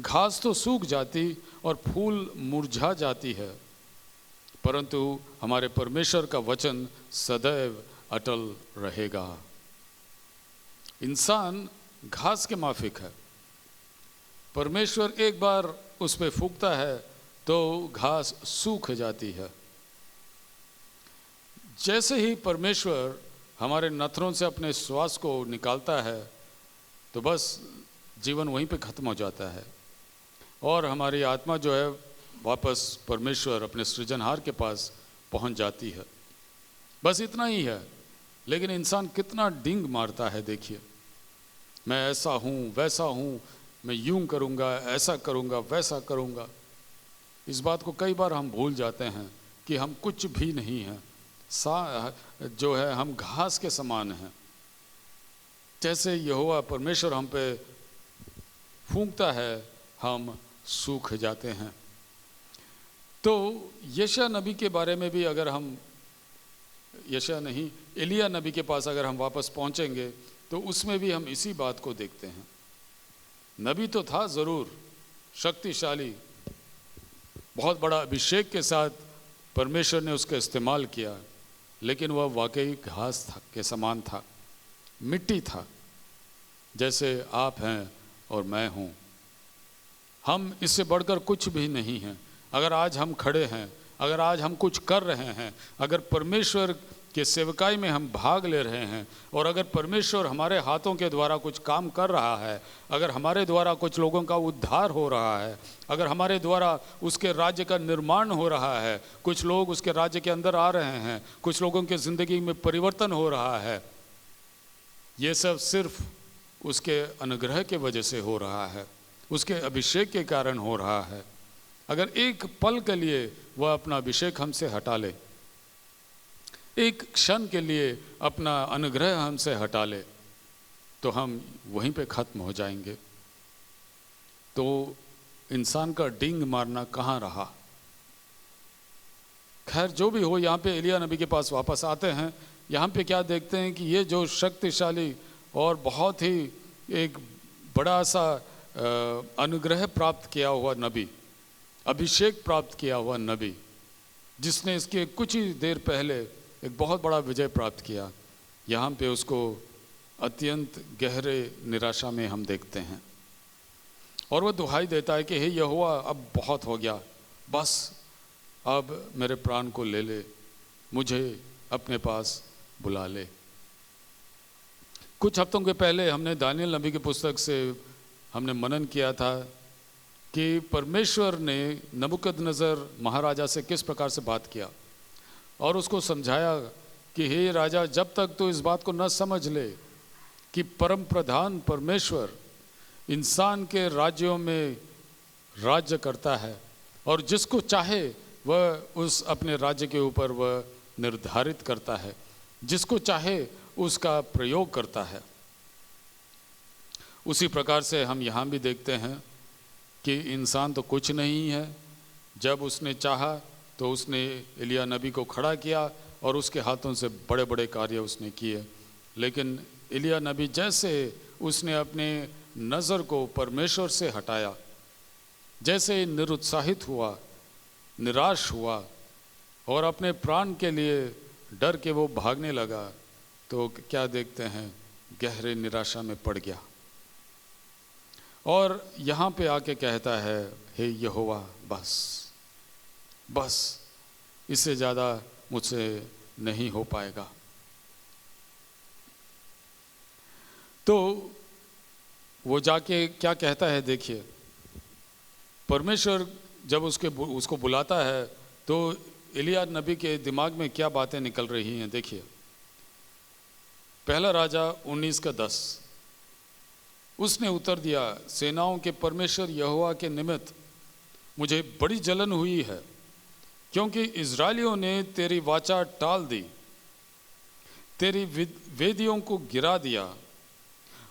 घास तो सूख जाती और फूल मुरझा जाती है, परंतु हमारे परमेश्वर का वचन सदैव अटल रहेगा। इंसान घास के माफिक है, परमेश्वर एक बार उस पे फूंकता है तो घास सूख जाती है। जैसे ही परमेश्वर हमारे नथनों से अपने श्वास को निकालता है तो बस जीवन वहीं पे खत्म हो जाता है और हमारी आत्मा जो है वापस परमेश्वर अपने सृजनहार के पास पहुंच जाती है। बस इतना ही है। लेकिन इंसान कितना डिंग मारता है, देखिए, मैं ऐसा हूँ, वैसा हूँ, मैं यूं करूँगा, ऐसा करूँगा, वैसा करूँगा। इस बात को कई बार हम भूल जाते हैं कि हम कुछ भी नहीं हैं, जो है हम घास के समान हैं। जैसे यहोवा परमेश्वर हम पे फूंकता है हम सूख जाते हैं। तो यशायाह नबी के बारे में भी अगर हम एलिया नबी के पास अगर हम वापस पहुंचेंगे तो उसमें भी हम इसी बात को देखते हैं। नबी तो था ज़रूर, शक्तिशाली, बहुत बड़ा अभिषेक के साथ परमेश्वर ने उसका इस्तेमाल किया, लेकिन वह वाकई घास के समान था, मिट्टी था, जैसे आप हैं और मैं हूँ। हम इससे बढ़कर कुछ भी नहीं हैं। अगर आज हम खड़े हैं, अगर आज हम कुछ कर रहे हैं, अगर परमेश्वर के सेवकाई में हम भाग ले रहे हैं और अगर परमेश्वर हमारे हाथों के द्वारा कुछ काम कर रहा है, अगर हमारे द्वारा कुछ लोगों का उद्धार हो रहा है, अगर हमारे द्वारा उसके राज्य का निर्माण हो रहा है, कुछ लोग उसके राज्य के अंदर आ रहे हैं, कुछ लोगों के ज़िंदगी में परिवर्तन हो रहा है, ये सब सिर्फ उसके अनुग्रह के वजह से हो रहा है, उसके अभिषेक के कारण हो रहा है। अगर एक पल के लिए वह अपना अभिषेक हमसे हटा ले, एक क्षण के लिए अपना अनुग्रह हमसे हटा ले, तो हम वहीं पे खत्म हो जाएंगे। तो इंसान का डिंग मारना कहाँ रहा? खैर, जो भी हो, यहाँ पे एलिया नबी के पास वापस आते हैं। यहाँ पे क्या देखते हैं कि ये जो शक्तिशाली और बहुत ही एक बड़ा सा अनुग्रह प्राप्त किया हुआ नबी, अभिषेक प्राप्त किया हुआ नबी, जिसने इसके कुछ ही देर पहले एक बहुत बड़ा विजय प्राप्त किया, यहाँ पे उसको अत्यंत गहरे निराशा में हम देखते हैं। और वह दुहाई देता है कि हे यहोवा, अब बहुत हो गया, बस अब मेरे प्राण को ले ले, मुझे अपने पास बुला ले। कुछ हफ्तों के पहले हमने दानियल नबी की पुस्तक से हमने मनन किया था कि परमेश्वर ने नबूकदनेस्सर महाराजा से किस प्रकार से बात किया और उसको समझाया कि हे राजा, जब तक तो इस बात को न समझ ले कि परम प्रधान परमेश्वर इंसान के राज्यों में राज्य करता है और जिसको चाहे वह उस अपने राज्य के ऊपर वह निर्धारित करता है, जिसको चाहे उसका प्रयोग करता है। उसी प्रकार से हम यहाँ भी देखते हैं कि इंसान तो कुछ नहीं है। जब उसने चाहा तो उसने एलिया नबी को खड़ा किया और उसके हाथों से बड़े बड़े कार्य उसने किए, लेकिन एलिया नबी जैसे उसने अपने नज़र को परमेश्वर से हटाया, जैसे निरुत्साहित हुआ, निराश हुआ और अपने प्राण के लिए डर के वो भागने लगा, तो क्या देखते हैं, गहरे निराशा में पड़ गया और यहाँ पे आके कहता है, हे यहोवा, बस इससे ज़्यादा मुझसे नहीं हो पाएगा। तो वो जाके क्या कहता है, देखिए, परमेश्वर जब उसको बुलाता है तो एलिया नबी के दिमाग में क्या बातें निकल रही हैं, देखिए। पहला राजा 19:10, उसने उत्तर दिया, सेनाओं के परमेश्वर यहोवा के निमित्त मुझे बड़ी जलन हुई है, क्योंकि इज़राइलियों ने तेरी वाचा टाल दी, तेरी वेदियों को गिरा दिया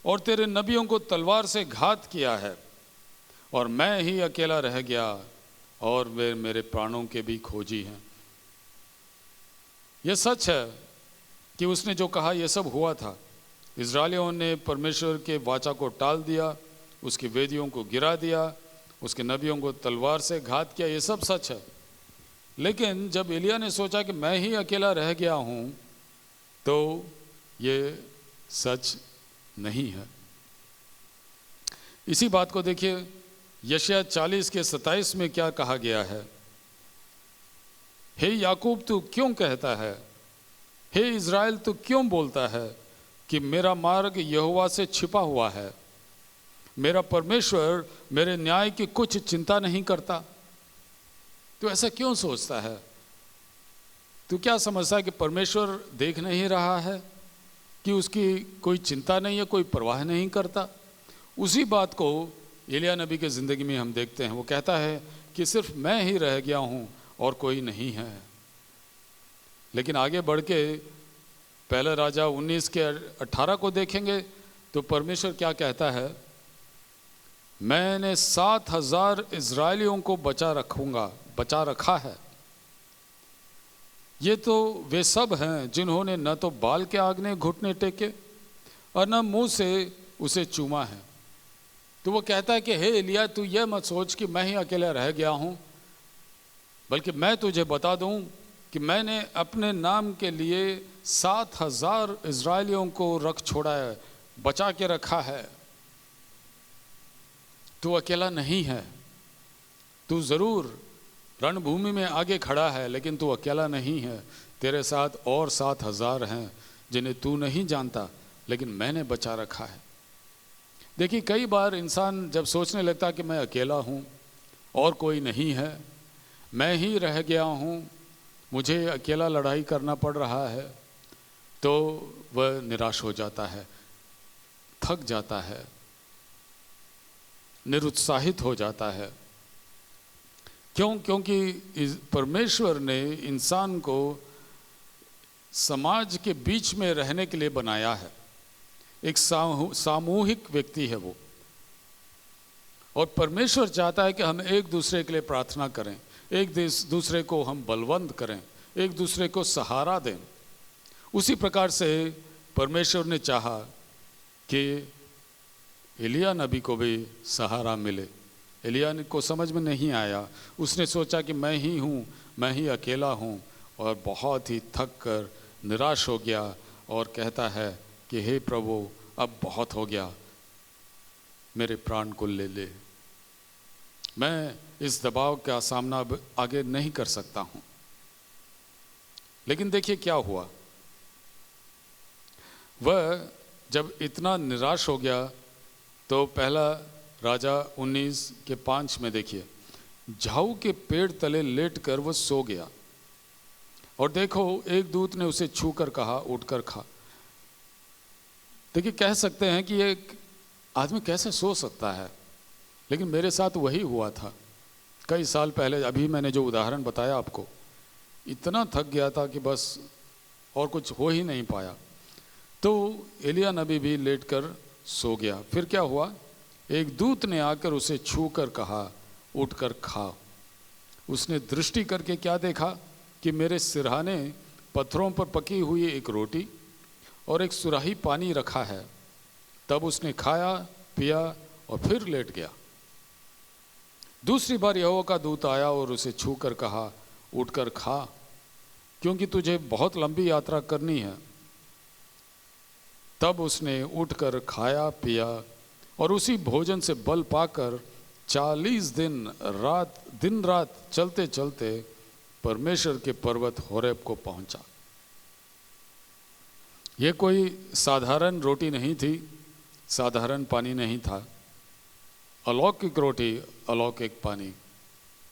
और तेरे नबियों को तलवार से घात किया है, और मैं ही अकेला रह गया और वे मेरे प्राणों के भी खोजी हैं। यह सच है कि उसने जो कहा यह सब हुआ था। इज़राइलियों ने परमेश्वर के वाचा को टाल दिया, उसकी वेदियों को गिरा दिया, उसके नबियों को तलवार से घात किया, ये सब सच है। लेकिन जब एलिया ने सोचा कि मैं ही अकेला रह गया हूँ, तो ये सच नहीं है। इसी बात को देखिए, यशायाह 40:27 में क्या कहा गया है, हे याकूब तू क्यों कहता है, हे इज़राइल तू क्यों बोलता है कि मेरा मार्ग यहोवा से छिपा हुआ है, मेरा परमेश्वर मेरे न्याय की कुछ चिंता नहीं करता। तो ऐसा क्यों सोचता है? तू क्या समझता है कि परमेश्वर देख नहीं रहा है, कि उसकी कोई चिंता नहीं है, कोई परवाह नहीं करता? उसी बात को एलिया नबी के ज़िंदगी में हम देखते हैं। वो कहता है कि सिर्फ मैं ही रह गया हूँ और कोई नहीं है। लेकिन आगे बढ़ के पहला राजा 19:18 को देखेंगे तो परमेश्वर क्या कहता है, मैंने 7,000 इज़राइलियों को बचा रखा है। ये तो वे सब हैं जिन्होंने न तो बाल के आगे घुटने टेके और न मुंह से उसे चूमा है। तो वो कहता है कि हे एलिया, तू ये मत सोच कि मैं ही अकेला रह गया हूँ, बल्कि मैं तुझे बता दूं कि मैंने अपने नाम के लिए 7,000 इज़राइलियों को रख छोड़ा है, बचा के रखा है। तू अकेला नहीं है, तू ज़रूर रणभूमि में आगे खड़ा है, लेकिन तू अकेला नहीं है। तेरे साथ और 7,000 हैं जिन्हें तू नहीं जानता, लेकिन मैंने बचा रखा है। देखिए, कई बार इंसान जब सोचने लगता है कि मैं अकेला हूँ और कोई नहीं है, मैं ही रह गया हूँ, मुझे अकेला लड़ाई करना पड़ रहा है, तो वह निराश हो जाता है, थक जाता है, निरुत्साहित हो जाता है। क्यों? क्योंकि परमेश्वर ने इंसान को समाज के बीच में रहने के लिए बनाया है। एक सामूहिक व्यक्ति है वो, और परमेश्वर चाहता है कि हम एक दूसरे के लिए प्रार्थना करें, एक दूसरे को हम बलवंत करें, एक दूसरे को सहारा दें। उसी प्रकार से परमेश्वर ने चाहा कि एलिया नबी को भी सहारा मिले। एलिया को समझ में नहीं आया, उसने सोचा कि मैं ही हूँ, मैं ही अकेला हूँ, और बहुत ही थक कर निराश हो गया और कहता है कि हे प्रभु, अब बहुत हो गया, मेरे प्राण को ले ले, मैं इस दबाव का सामना अब आगे नहीं कर सकता हूं। लेकिन देखिए क्या हुआ, वह जब इतना निराश हो गया तो पहला राजा 19:5 में देखिए, झाऊ के पेड़ तले लेटकर वह सो गया और देखो एक दूत ने उसे छूकर कहा, उठकर खा। देखिए कह सकते हैं कि एक आदमी कैसे सो सकता है, लेकिन मेरे साथ वही हुआ था कई साल पहले। अभी मैंने जो उदाहरण बताया आपको, इतना थक गया था कि बस और कुछ हो ही नहीं पाया। तो एलिया नबी भी लेटकर सो गया। फिर क्या हुआ, एक दूत ने आकर उसे छूकर कहा, उठकर खा। उसने दृष्टि करके क्या देखा कि मेरे सिरहाने पत्थरों पर पकी हुई एक रोटी और एक सुराही पानी रखा है। तब उसने खाया पिया और फिर लेट गया। दूसरी बार यहोवा का दूत आया और उसे छूकर कहा, उठकर खा, क्योंकि तुझे बहुत लंबी यात्रा करनी है। तब उसने उठकर खाया पिया और उसी भोजन से बल पाकर 40 दिन रात चलते चलते परमेश्वर के पर्वत होरेब को पहुंचा। यह कोई साधारण रोटी नहीं थी, साधारण पानी नहीं था, अलौकिक रोटी अलौकिक पानी,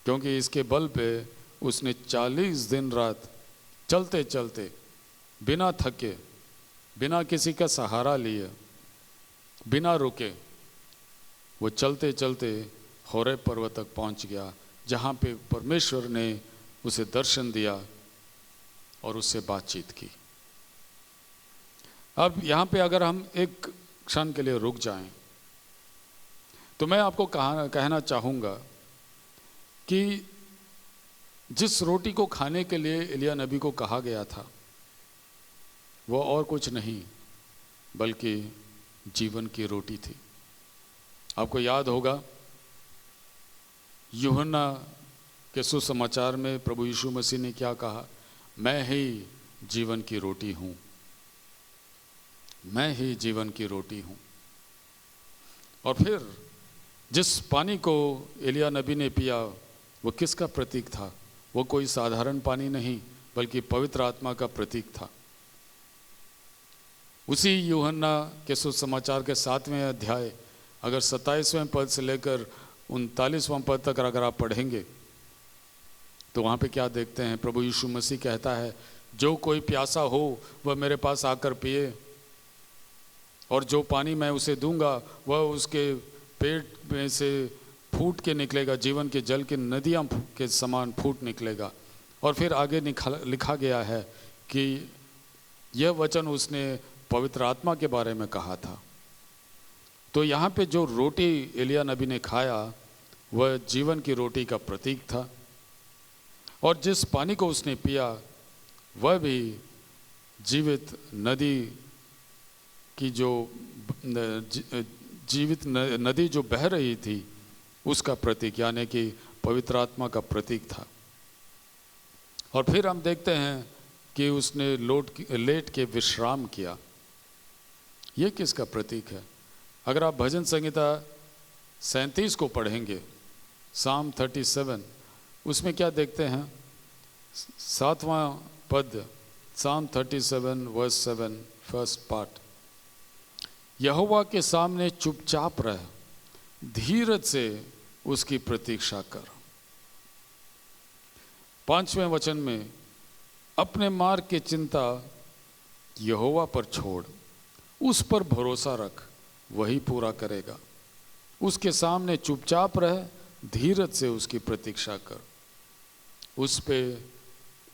क्योंकि इसके बल पे उसने 40 दिन रात चलते चलते बिना थके, बिना किसी का सहारा लिए, बिना रुके, वो चलते चलते होरेब पर्वत तक पहुंच गया, जहां पे परमेश्वर ने उसे दर्शन दिया और उससे बातचीत की। अब यहां पे अगर हम एक क्षण के लिए रुक जाएं तो मैं आपको कहना चाहूंगा कि जिस रोटी को खाने के लिए एलिया नबी को कहा गया था वो और कुछ नहीं बल्कि जीवन की रोटी थी। आपको याद होगा यूहन्ना के सुसमाचार में प्रभु यीशु मसीह ने क्या कहा, मैं ही जीवन की रोटी हूं, मैं ही जीवन की रोटी हूं। और फिर जिस पानी को एलिया नबी ने पिया वो किसका प्रतीक था? वो कोई साधारण पानी नहीं बल्कि पवित्र आत्मा का प्रतीक था। उसी यूहन्ना के सुसमाचार के 7वें अध्याय अगर 27वें पद से लेकर 39वां पद तक अगर आप पढ़ेंगे तो वहाँ पे क्या देखते हैं? प्रभु यीशु मसीह कहता है, जो कोई प्यासा हो वह मेरे पास आकर पिए, और जो पानी मैं उसे दूंगा वह उसके पेट में से फूट के निकलेगा, जीवन के जल की नदियाँ के समान फूट निकलेगा। और फिर आगे लिखा गया है कि यह वचन उसने पवित्र आत्मा के बारे में कहा था। तो यहाँ पे जो रोटी एलिया नबी ने खाया वह जीवन की रोटी का प्रतीक था, और जिस पानी को उसने पिया वह भी जीवित नदी की जो जीवित नदी जो बह रही थी उसका प्रतीक, यानी कि पवित्र आत्मा का प्रतीक था। और फिर हम देखते हैं कि उसने लेट के विश्राम किया। ये किसका प्रतीक है? अगर आप भजन संहिता 37 को पढ़ेंगे, साम 37, उसमें क्या देखते हैं? 7वां पद, साम 37 वर्स 7 फर्स्ट पार्ट, यहोवा के सामने चुपचाप रह, धीरज से उसकी प्रतीक्षा कर। 5वें वचन में, अपने मार्ग की चिंता यहोवा पर छोड़, उस पर भरोसा रख, वही पूरा करेगा। उसके सामने चुपचाप रह, धीरज से उसकी प्रतीक्षा कर। उस पे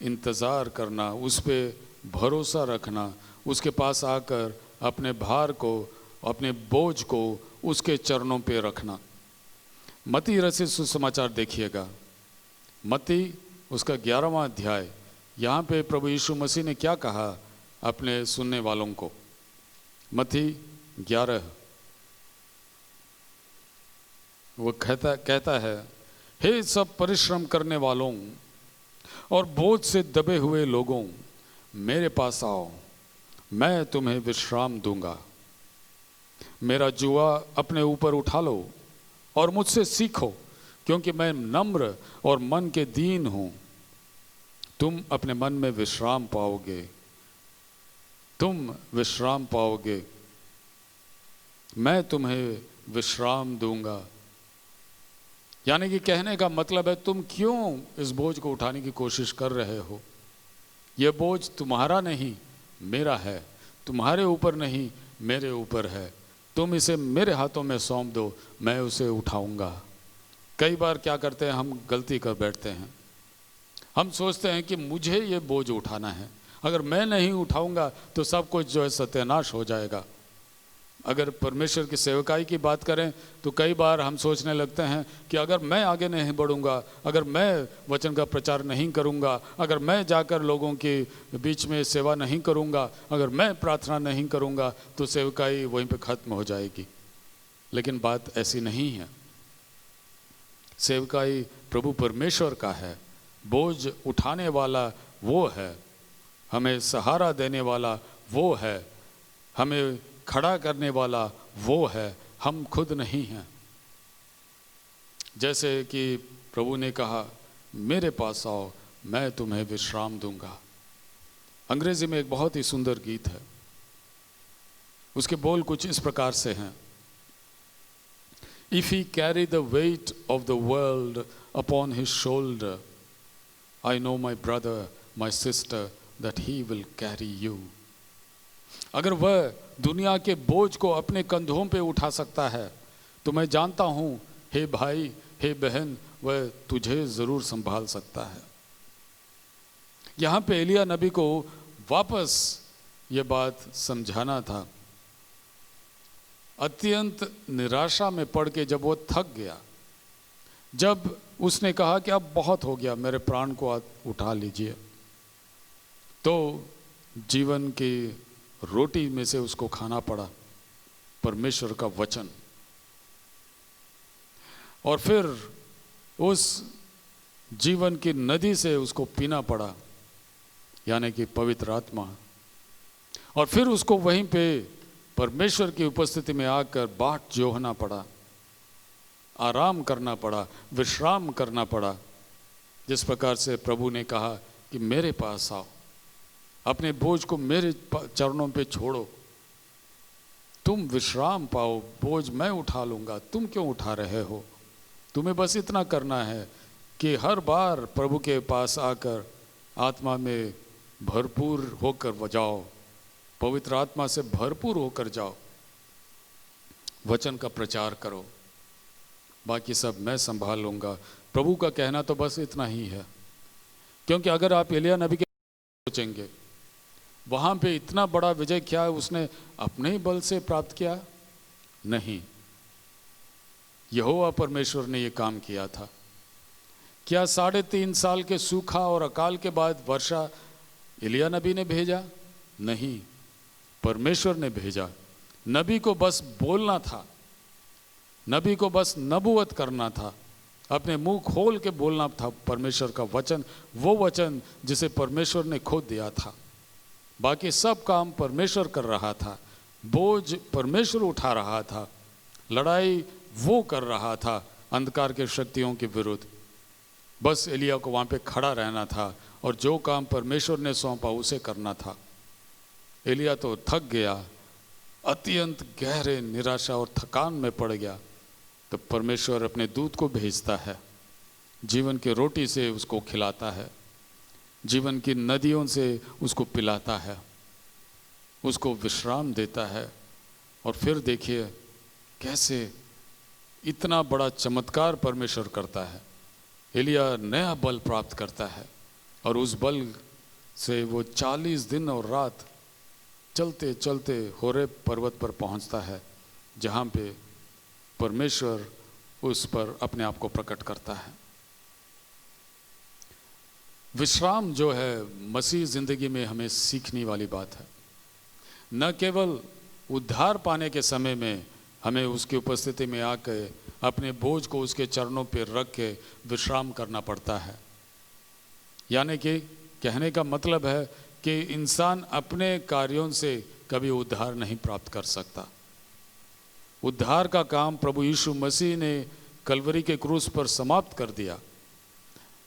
इंतज़ार करना, उस पे भरोसा रखना, उसके पास आकर अपने भार को, अपने बोझ को उसके चरणों पे रखना। मत्ती रचित सुसमाचार देखिएगा, मत्ती उसका 11वां अध्याय, यहाँ पे प्रभु यीशु मसीह ने क्या कहा अपने सुनने वालों को? मत्ती 11, वो कहता है, हे सब परिश्रम करने वालों और बोझ से दबे हुए लोगों, मेरे पास आओ, मैं तुम्हें विश्राम दूंगा। मेरा जुआ अपने ऊपर उठा लो और मुझसे सीखो क्योंकि मैं नम्र और मन के दीन हूं। तुम अपने मन में विश्राम पाओगे, तुम विश्राम पाओगे, मैं तुम्हें विश्राम दूंगा। यानी कि कहने का मतलब है, तुम क्यों इस बोझ को उठाने की कोशिश कर रहे हो? यह बोझ तुम्हारा नहीं मेरा है, तुम्हारे ऊपर नहीं मेरे ऊपर है। तुम इसे मेरे हाथों में सौंप दो, मैं उसे उठाऊंगा। कई बार क्या करते हैं, हम गलती कर बैठते हैं। हम सोचते हैं कि मुझे ये बोझ उठाना है, अगर मैं नहीं उठाऊंगा तो सब कुछ जो है सत्यानाश हो जाएगा। अगर परमेश्वर की सेवकाई की बात करें तो कई बार हम सोचने लगते हैं कि अगर मैं आगे नहीं बढ़ूंगा, अगर मैं वचन का प्रचार नहीं करूंगा, अगर मैं जाकर लोगों के बीच में सेवा नहीं करूंगा, अगर मैं प्रार्थना नहीं करूंगा तो सेवकाई वहीं पे खत्म हो जाएगी। लेकिन बात ऐसी नहीं है। सेवकाई प्रभु परमेश्वर का है। बोझ उठाने वाला वो है, हमें सहारा देने वाला वो है, हमें खड़ा करने वाला वो है, हम खुद नहीं हैं। जैसे कि प्रभु ने कहा, मेरे पास आओ, मैं तुम्हें विश्राम दूंगा। अंग्रेजी में एक बहुत ही सुंदर गीत है, उसके बोल कुछ इस प्रकार से हैं। If he carry the weight of the world upon his shoulder, I know my brother, my sister, that he will carry you. अगर वह दुनिया के बोझ को अपने कंधों पे उठा सकता है तो मैं जानता हूं, हे भाई, हे बहन, वह तुझे जरूर संभाल सकता है। यहां पे एलिया नबी को वापस ये बात समझाना था। अत्यंत निराशा में पड़ के जब वो थक गया, जब उसने कहा कि अब बहुत हो गया, मेरे प्राण को उठा लीजिए, तो जीवन की रोटी में से उसको खाना पड़ा परमेश्वर का वचन, और फिर उस जीवन की नदी से उसको पीना पड़ा, यानी कि पवित्र आत्मा। और फिर उसको वहीं पे परमेश्वर की उपस्थिति में आकर बाट जोहना पड़ा, आराम करना पड़ा, विश्राम करना पड़ा। जिस प्रकार से प्रभु ने कहा कि मेरे पास आओ, अपने बोझ को मेरे चरणों पे छोड़ो, तुम विश्राम पाओ, बोझ मैं उठा लूंगा, तुम क्यों उठा रहे हो? तुम्हें बस इतना करना है कि हर बार प्रभु के पास आकर आत्मा में भरपूर होकर जाओ, पवित्र आत्मा से भरपूर होकर जाओ, वचन का प्रचार करो, बाकी सब मैं संभाल लूंगा। प्रभु का कहना तो बस इतना ही है। क्योंकि अगर आप एलिया नबी के सोचेंगे, वहां पे इतना बड़ा विजय क्या है उसने अपने ही बल से प्राप्त किया? नहीं, यहोवा परमेश्वर ने यह काम किया था। क्या 3.5 साल के सूखा और अकाल के बाद वर्षा एलिया नबी ने भेजा? नहीं, परमेश्वर ने भेजा। नबी को बस बोलना था, नबी को बस नबूवत करना था, अपने मुंह खोल के बोलना था परमेश्वर का वचन, वो वचन जिसे परमेश्वर ने खुद दिया था। बाकी सब काम परमेश्वर कर रहा था, बोझ परमेश्वर उठा रहा था, लड़ाई वो कर रहा था अंधकार के शक्तियों के विरुद्ध। बस एलिया को वहां पे खड़ा रहना था और जो काम परमेश्वर ने सौंपा उसे करना था। एलिया तो थक गया, अत्यंत गहरे निराशा और थकान में पड़ गया। तो परमेश्वर अपने दूत को भेजता है, जीवन की रोटी से उसको खिलाता है, जीवन की नदियों से उसको पिलाता है, उसको विश्राम देता है। और फिर देखिए कैसे इतना बड़ा चमत्कार परमेश्वर करता है। एलिया नया बल प्राप्त करता है और उस बल से वो 40 दिन और रात चलते चलते होरेब पर्वत पर पहुंचता है, जहां पे परमेश्वर उस पर अपने आप को प्रकट करता है। विश्राम जो है मसीह जिंदगी में हमें सीखने वाली बात है। न केवल उद्धार पाने के समय में हमें उसकी उपस्थिति में आकर अपने बोझ को उसके चरणों पर रख के विश्राम करना पड़ता है। यानी कि कहने का मतलब है कि इंसान अपने कार्यों से कभी उद्धार नहीं प्राप्त कर सकता। उद्धार का काम प्रभु यीशु मसीह ने कलवरी के क्रूस पर समाप्त कर दिया।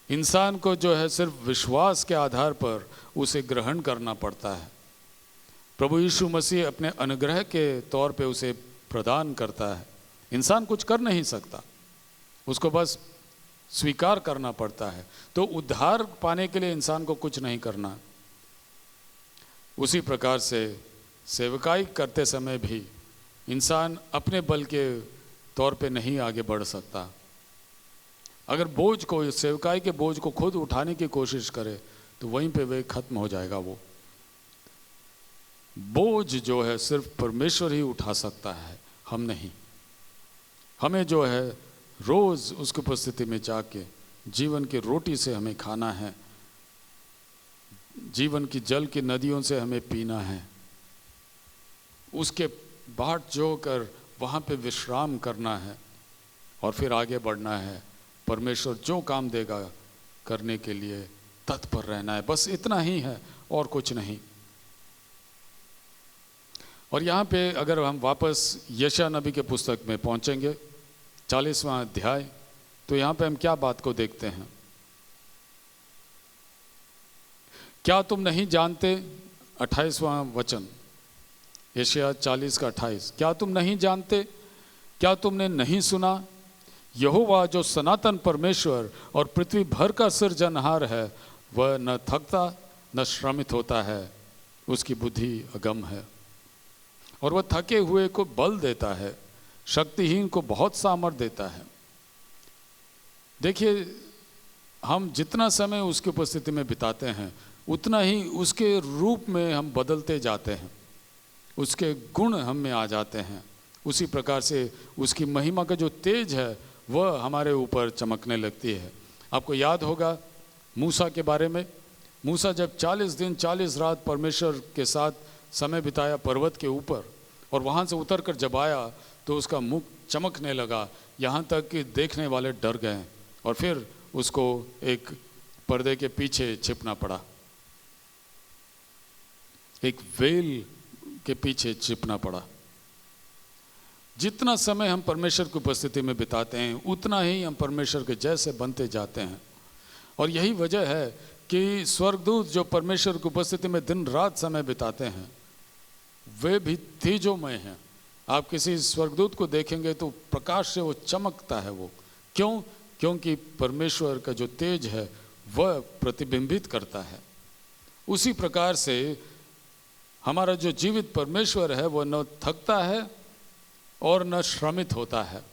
इंसान को जो है सिर्फ विश्वास के आधार पर उसे ग्रहण करना पड़ता है। प्रभु यीशु मसीह अपने अनुग्रह के तौर पे उसे प्रदान करता है। इंसान कुछ कर नहीं सकता, उसको बस स्वीकार करना पड़ता है। तो उद्धार पाने के लिए इंसान को कुछ नहीं करना। उसी प्रकार से सेवकाई करते समय भी इंसान अपने बल के तौर पे नहीं आगे बढ़ सकता। अगर बोझ को, सेवकाई के बोझ को खुद उठाने की कोशिश करे तो वहीं पे वे खत्म हो जाएगा। वो बोझ जो है सिर्फ परमेश्वर ही उठा सकता है, हम नहीं। हमें जो है रोज उसकी उपस्थिति में जाके जीवन की रोटी से हमें खाना है, जीवन की जल की नदियों से हमें पीना है, उसके बाट जो कर वहाँ पे विश्राम करना है और फिर आगे बढ़ना है। परमेश्वर जो काम देगा करने के लिए तत्पर रहना है, बस इतना ही है और कुछ नहीं। और यहाँ पे अगर हम वापस यशायाह नबी के पुस्तक में पहुँचेंगे 40वां अध्याय, तो यहाँ पे हम क्या बात को देखते हैं? क्या तुम नहीं जानते, 28वां वचन, यशायाह 40 का 28, क्या तुम नहीं जानते, क्या तुमने नहीं सुना? यहोवा जो सनातन परमेश्वर और पृथ्वी भर का सृजनहार है, वह न थकता न श्रमित होता है, उसकी बुद्धि अगम है। और वह थके हुए को बल देता है, शक्तिहीन को बहुत सामर्थ देता है। देखिए, हम जितना समय उसकी उपस्थिति में बिताते हैं उतना ही उसके रूप में हम बदलते जाते हैं, उसके गुण हम में आ जाते हैं। उसी प्रकार से उसकी महिमा का जो तेज है वह हमारे ऊपर चमकने लगती है। आपको याद होगा मूसा के बारे में। मूसा जब 40 दिन 40 रात परमेश्वर के साथ समय बिताया पर्वत के ऊपर, और वहाँ से उतर कर जब आया तो उसका मुख चमकने लगा, यहाँ तक कि देखने वाले डर गए और फिर उसको एक पर्दे के पीछे छिपना पड़ा, एक वेल के पीछे छिपना पड़ा। जितना समय हम परमेश्वर की उपस्थिति में बिताते हैं उतना ही हम परमेश्वर के जैसे बनते जाते हैं। और यही वजह है कि स्वर्गदूत जो परमेश्वर की उपस्थिति में दिन रात समय बिताते हैं वे भी तेजोमय हैं। आप किसी स्वर्गदूत को देखेंगे तो प्रकाश से वो चमकता है। वो क्यों? क्योंकि परमेश्वर का जो तेज है वह प्रतिबिंबित करता है। उसी प्रकार से हमारा जो जीवित परमेश्वर है वह न थकता है और न श्रमित होता है।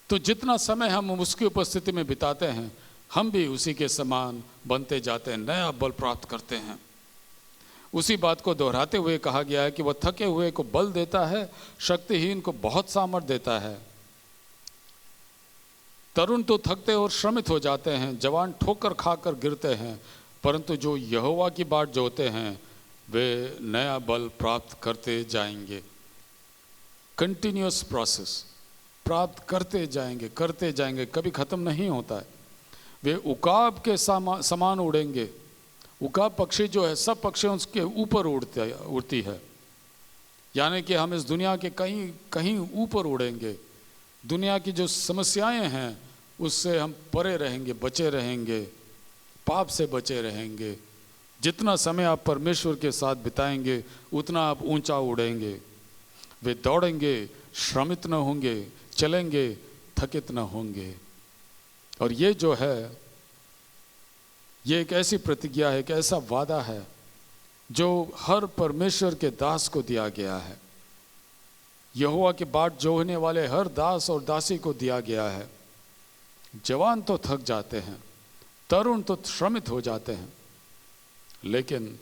तो जितना समय हम उसकी उपस्थिति में बिताते हैं हम भी उसी के समान बनते जाते हैं, नया बल प्राप्त करते हैं। उसी बात को दोहराते हुए कहा गया है कि वह थके हुए को बल देता है, शक्तिहीन को बहुत सामर्थ देता है। तरुण तो थकते और श्रमित हो जाते हैं, जवान ठोकर खाकर गिरते हैं, परंतु जो यहोवा की बाट जोते हैं वे नया बल प्राप्त करते जाएंगे। कंटिन्यूअस प्रोसेस, प्राप्त करते जाएंगे, कभी खत्म नहीं होता है। वे उकाब के समान उड़ेंगे। उकाब पक्षी जो है सब पक्षियों के ऊपर उड़ती है, यानी कि हम इस दुनिया के कहीं ऊपर उड़ेंगे। दुनिया की जो समस्याएं हैं उससे हम परे रहेंगे, बचे रहेंगे, पाप से बचे रहेंगे। जितना समय आप परमेश्वर के साथ बिताएंगे उतना आप ऊंचा उड़ेंगे। वे दौड़ेंगे, श्रमित न होंगे, चलेंगे, थकित न होंगे। और ये जो है ये एक ऐसी प्रतिज्ञा है, एक ऐसा वादा है जो हर परमेश्वर के दास को दिया गया है। यहोवा की बाट जोहने वाले हर दास और दासी को दिया गया है। जवान तो थक जाते हैं, तरुण तो श्रमित हो जाते हैं, लेकिन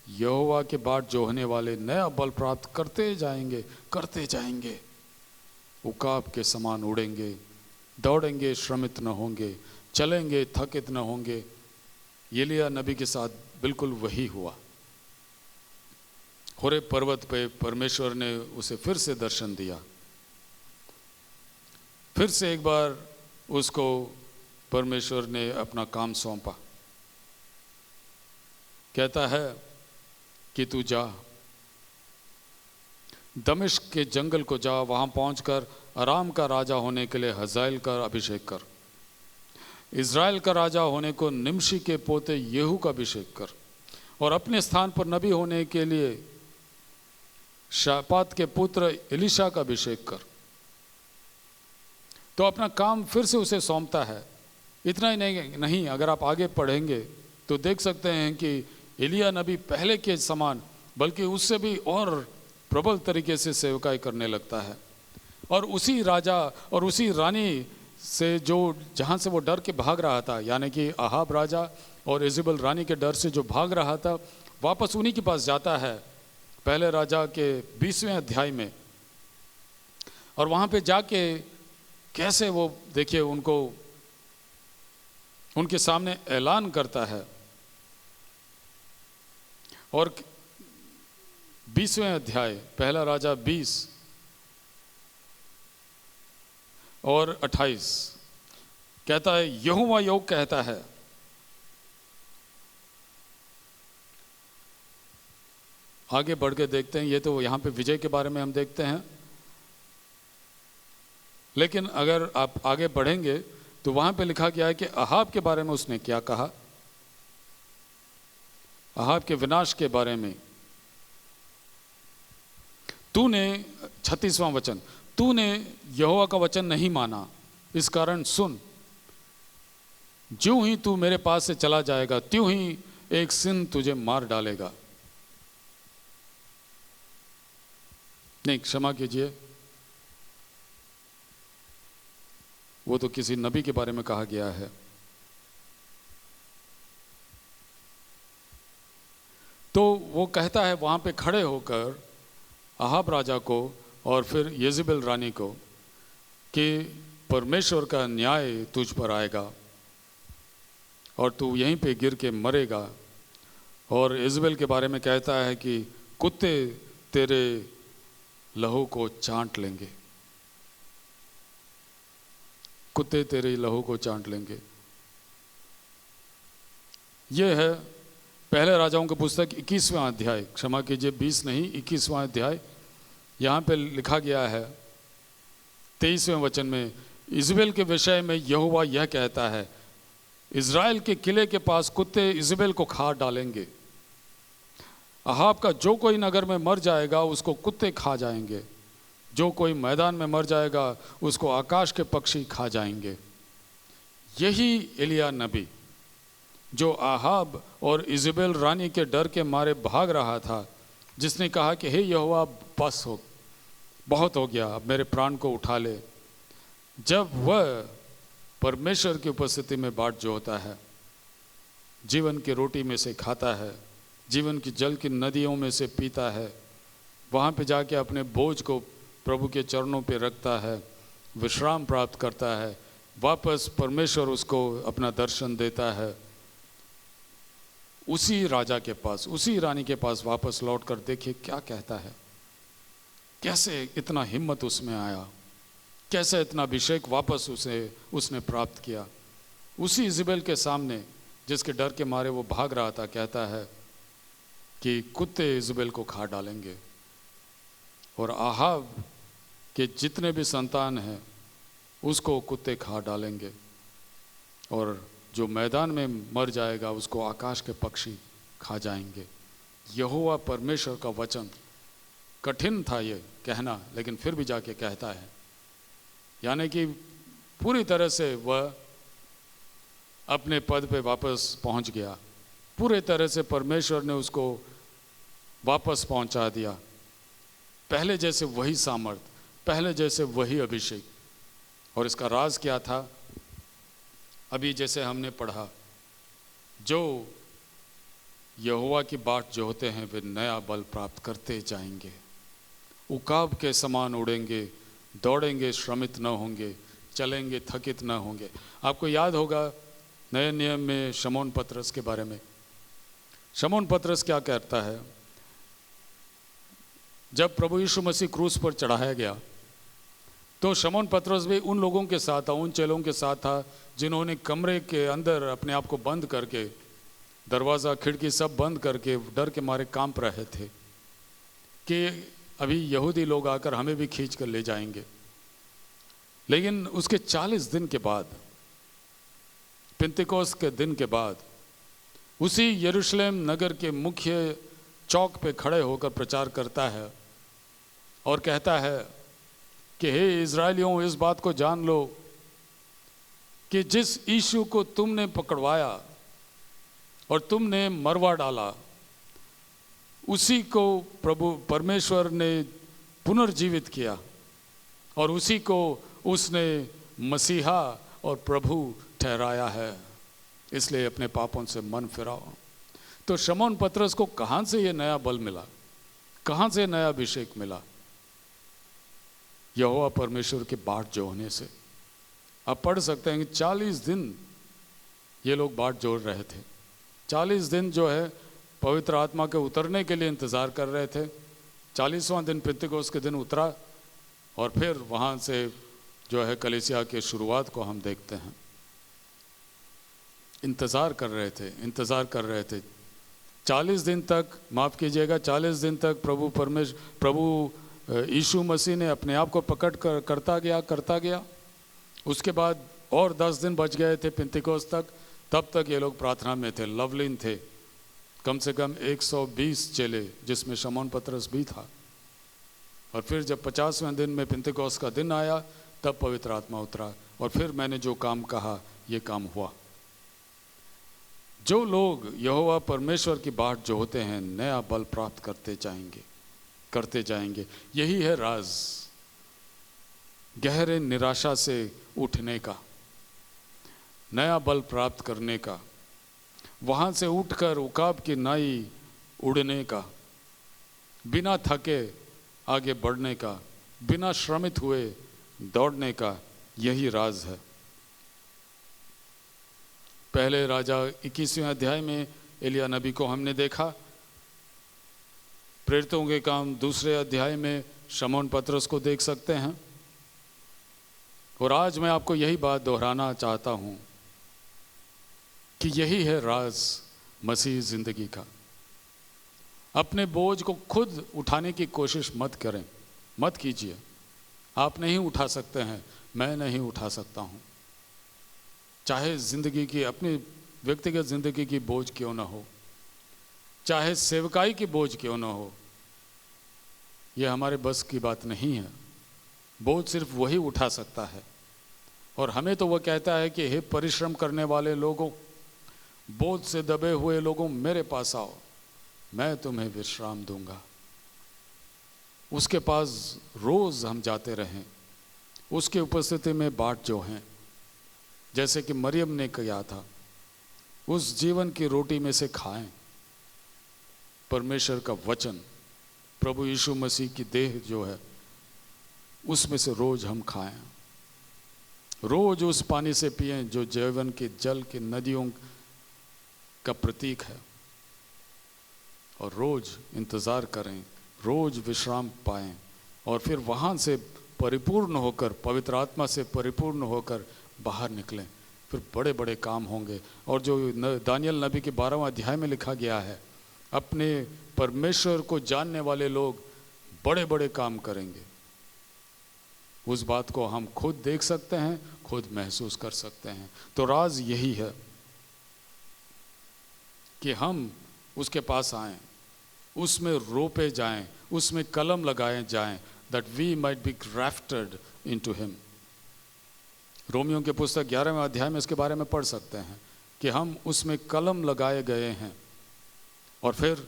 यहोवा के बाट जोहने वाले नया बल प्राप्त करते जाएंगे। उकाब के समान उड़ेंगे, दौड़ेंगे, श्रमित न होंगे, चलेंगे, थकित न होंगे। एलिय्याह नबी के साथ बिल्कुल वही हुआ। होरेब पर्वत पे परमेश्वर ने उसे फिर से दर्शन दिया, फिर से एक बार उसको परमेश्वर ने अपना काम सौंपा। कहता है कि तू जा, दमिश्क के जंगल को जा, वहां पहुंचकर अराम का राजा होने के लिए हजाएल का अभिषेक कर। इज़राइल का राजा होने को निमशी के पोते येहू का अभिषेक कर। और अपने स्थान पर नबी होने के लिए शापात के पुत्र एलीशा का अभिषेक कर। तो अपना काम फिर से उसे सौंपता है। इतना ही नहीं, अगर आप आगे पढ़ेंगे तो देख सकते हैं कि एलिया नबी पहले के समान बल्कि उससे भी और प्रबल तरीके से सेवकाई करने लगता है। और उसी राजा और उसी रानी से जो जहाँ से वो डर के भाग रहा था, यानी कि अहाब राजा और इज़ेबेल रानी के डर से जो भाग रहा था, वापस उन्हीं के पास जाता है पहले राजा के 20वें अध्याय में। और वहाँ पे जाके कैसे वो देखिए उनको उनके सामने ऐलान करता है। और 20वें अध्याय पहला राजा 20 और 28 कहता है, यहोवा योग कहता है, आगे बढ़ के देखते हैं। ये तो यहाँ पे विजय के बारे में हम देखते हैं, लेकिन अगर आप आगे बढ़ेंगे तो वहां पे लिखा गया है कि अहाब के बारे में उसने क्या कहा, अहाब के विनाश के बारे में। तूने 36वां वचन, तूने यहोवा का वचन नहीं माना, इस कारण सुन, ज्यों ही तू मेरे पास से चला जाएगा त्यों ही एक सिंह तुझे मार डालेगा। नहीं, क्षमा कीजिए, वो तो किसी नबी के बारे में कहा गया है। तो वो कहता है वहां पे खड़े होकर अहाब राजा को और फिर येजेबेल रानी को कि परमेश्वर का न्याय तुझ पर आएगा और तू यहीं पे गिर के मरेगा। और इज़ेबेल के बारे में कहता है कि कुत्ते तेरे लहू को चाट लेंगे, कुत्ते तेरे लहू को चाट लेंगे। यह है पहले राजाओं की पुस्तक 21वां अध्याय, क्षमा कीजिए 20 नहीं 21वां अध्याय। यहाँ पे लिखा गया है 23वें वचन में, इज़ेबेल के विषय में यहोवा यह कहता है, इज़राइल के किले के पास कुत्ते इज़ेबेल को खा डालेंगे। अहाब का जो कोई नगर में मर जाएगा उसको कुत्ते खा जाएंगे, जो कोई मैदान में मर जाएगा उसको आकाश के पक्षी खा जाएंगे। यही एलिया नबी जो अहाब और इज़ेबेल रानी के डर के मारे भाग रहा था, जिसने कहा कि हे यहोवा बस हो, बहुत हो गया, अब मेरे प्राण को उठा ले। जब वह परमेश्वर की उपस्थिति में बाट जोहता है, जीवन की रोटी में से खाता है, जीवन की जल की नदियों में से पीता है, वहाँ पे जाके अपने बोझ को प्रभु के चरणों पे रखता है, विश्राम प्राप्त करता है, वापस परमेश्वर उसको अपना दर्शन देता है। उसी राजा के पास, उसी रानी के पास वापस लौट कर देखिए क्या कहता है, कैसे इतना हिम्मत उसमें आया, कैसे इतना अभिषेक वापस उसने प्राप्त किया। उसी इज़ेबेल के सामने जिसके डर के मारे वो भाग रहा था, कहता है कि कुत्ते इज़ेबेल को खा डालेंगे और अहाब के जितने भी संतान हैं उसको कुत्ते खा डालेंगे, और जो मैदान में मर जाएगा उसको आकाश के पक्षी खा जाएंगे। यहोवा परमेश्वर का वचन, कठिन था ये कहना, लेकिन फिर भी जाके कहता है, यानी कि पूरी तरह से वह अपने पद पे वापस पहुंच गया, पूरे तरह से परमेश्वर ने उसको वापस पहुंचा दिया। पहले जैसे वही सामर्थ, पहले जैसे वही अभिषेक। और इसका राज क्या था? अभी जैसे हमने पढ़ा, जो यहोवा की बाट जोहते हैं वे नया बल प्राप्त करते जाएंगे, उकाब के समान उड़ेंगे, दौड़ेंगे श्रमित न होंगे, चलेंगे थकित न होंगे। आपको याद होगा नए नियम में शमौन पतरस के बारे में। शमौन पतरस क्या कहता है? जब प्रभु यीशु मसीह क्रूस पर चढ़ाया गया तो शमौन पतरस भी उन लोगों के साथ था, उन चेलों के साथ था जिन्होंने कमरे के अंदर अपने आप को बंद करके, दरवाज़ा खिड़की सब बंद करके डर के मारे कांप रहे थे कि अभी यहूदी लोग आकर हमें भी खींच कर ले जाएंगे। लेकिन उसके 40 दिन के बाद, पिंतेकोस्त के दिन के बाद, उसी यरूशलेम नगर के मुख्य चौक पे खड़े होकर प्रचार करता है और कहता है कि हे इज़राइलियों, इस बात को जान लो कि जिस यीशु को तुमने पकड़वाया और तुमने मरवा डाला, उसी को प्रभु परमेश्वर ने पुनर्जीवित किया और उसी को उसने मसीहा और प्रभु ठहराया है। इसलिए अपने पापों से मन फिराओ। तो शमौन पतरस को कहां से ये नया बल मिला, कहां से नया अभिषेक मिला? यहोवा परमेश्वर की बाट जोड़ने से। आप पढ़ सकते हैं कि 40 दिन ये लोग बाट जोड़ रहे थे। 40 दिन जो है पवित्र आत्मा के उतरने के लिए इंतज़ार कर रहे थे। 40वां दिन पिंतेकोस्त के दिन उतरा और फिर वहाँ से जो है कलीसिया की शुरुआत को हम देखते हैं। इंतज़ार कर रहे थे 40 दिन तक, माफ़ कीजिएगा, 40 दिन तक प्रभु यीशु मसीह ने अपने आप को पकड़ कर करता गया। उसके बाद और 10 दिन बच गए थे पिंतेकोस्त तक। तब तक ये लोग प्रार्थना में थे, लवलीन थे। कम से कम 120 चेले, जिसमें शमौन पतरस भी था। और फिर जब 50वें दिन में पिंतेकोस्त का दिन आया, तब पवित्र आत्मा उतरा और फिर मैंने जो काम कहा ये काम हुआ। जो लोग यहोवा परमेश्वर की बाट जो होते हैं, नया बल प्राप्त करते जाएंगे। यही है राज गहरे निराशा से उठने का, नया बल प्राप्त करने का, वहां से उठकर उकाब की नाई उड़ने का, बिना थके आगे बढ़ने का, बिना श्रमित हुए दौड़ने का। यही राज है। पहले राजा 21वें अध्याय में एलिया नबी को हमने देखा। प्रेरितों के काम 2 अध्याय में शमौन पतरस को देख सकते हैं। और आज मैं आपको यही बात दोहराना चाहता हूं कि यही है राज मसीह जिंदगी का। अपने बोझ को खुद उठाने की कोशिश मत कीजिए। आप नहीं उठा सकते हैं, मैं नहीं उठा सकता हूं। चाहे जिंदगी की, अपनी व्यक्तिगत जिंदगी की बोझ क्यों ना हो, चाहे सेवकाई की बोझ क्यों ना हो, यह हमारे बस की बात नहीं है। बोझ सिर्फ वही उठा सकता है। और हमें तो वह कहता है कि हे परिश्रम करने वाले लोगों, बोझ से दबे हुए लोगों, मेरे पास आओ, मैं तुम्हें विश्राम दूंगा। उसके पास रोज हम जाते रहें, उसकी उपस्थिति में बाट जो हैं, जैसे कि मरियम ने किया था, उस जीवन की रोटी में से खाएं। परमेश्वर का वचन, प्रभु यीशु मसीह की देह जो है, उसमें से रोज हम खाएं। रोज उस पानी से पिएं जो जीवन के जल की नदियों का प्रतीक है। और रोज इंतज़ार करें, रोज विश्राम पाएं और फिर वहाँ से परिपूर्ण होकर, पवित्र आत्मा से परिपूर्ण होकर बाहर निकलें। फिर बड़े बड़े काम होंगे। और जो दानियल नबी के 12वें अध्याय में लिखा गया है, अपने परमेश्वर को जानने वाले लोग बड़े बड़े काम करेंगे। उस बात को हम खुद देख सकते हैं, खुद महसूस कर सकते हैं। तो राज यही है कि हम उसके पास आएं, उसमें रोपे जाएं, उसमें कलम लगाए जाएं, that we might be grafted into him। रोमियों के पुस्तक 11वें अध्याय में इसके बारे में पढ़ सकते हैं कि हम उसमें कलम लगाए गए हैं। और फिर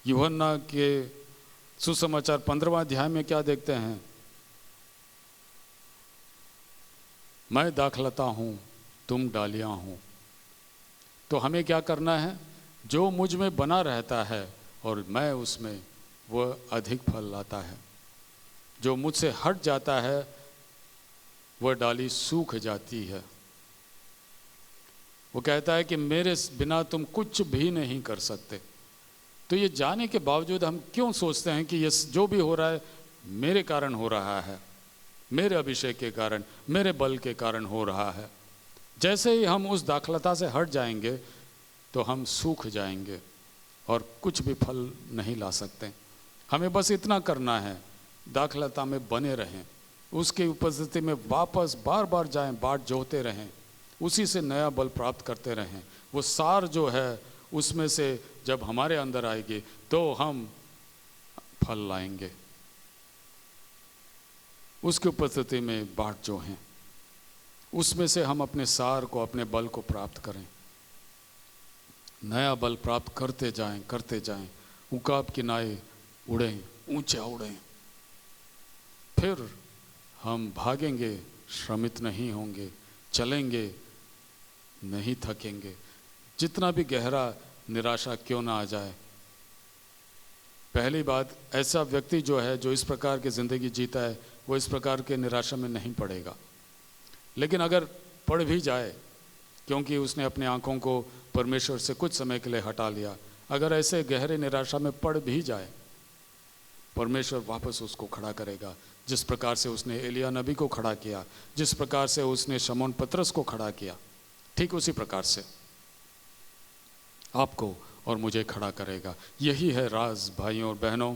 यूहन्ना के सुसमाचार 15वें अध्याय में क्या देखते हैं? मैं दाखलता हूं, तुम डालियां हो। तो हमें क्या करना है? जो मुझ में बना रहता है और मैं उसमें, वह अधिक फल लाता है। जो मुझसे हट जाता है वह डाली सूख जाती है। वो कहता है कि मेरे बिना तुम कुछ भी नहीं कर सकते। तो ये जाने के बावजूद हम क्यों सोचते हैं कि ये जो भी हो रहा है मेरे कारण हो रहा है, मेरे अभिषेक के कारण, मेरे बल के कारण हो रहा है। जैसे ही हम उस दाखलता से हट जाएंगे तो हम सूख जाएंगे और कुछ भी फल नहीं ला सकते। हमें बस इतना करना है, दाखलता में बने रहें, उसकी उपस्थिति में वापस बार बार जाएं, बाट जोहते रहें, उसी से नया बल प्राप्त करते रहें। वो सार जो है उसमें से जब हमारे अंदर आएगी तो हम फल लाएंगे। उसकी उपस्थिति में बाट जो हैं उसमें से हम अपने सार को, अपने बल को प्राप्त करें, नया बल प्राप्त करते जाएं, उकाब की नाई उड़ें, ऊंचा उड़ें। फिर हम भागेंगे, श्रमित नहीं होंगे, चलेंगे, नहीं थकेंगे। जितना भी गहरा निराशा क्यों ना आ जाए, पहली बात, ऐसा व्यक्ति जो है जो इस प्रकार की ज़िंदगी जीता है वो इस प्रकार के निराशा में नहीं पड़ेगा। लेकिन अगर पड़ भी जाए, क्योंकि उसने अपनी आंखों को परमेश्वर से कुछ समय के लिए हटा लिया, अगर ऐसे गहरे निराशा में पड़ भी जाए, परमेश्वर वापस उसको खड़ा करेगा। जिस प्रकार से उसने एलिया नबी को खड़ा किया, जिस प्रकार से उसने शमौन पतरस को खड़ा किया, ठीक उसी प्रकार से आपको और मुझे खड़ा करेगा। यही है राज भाइयों और बहनों।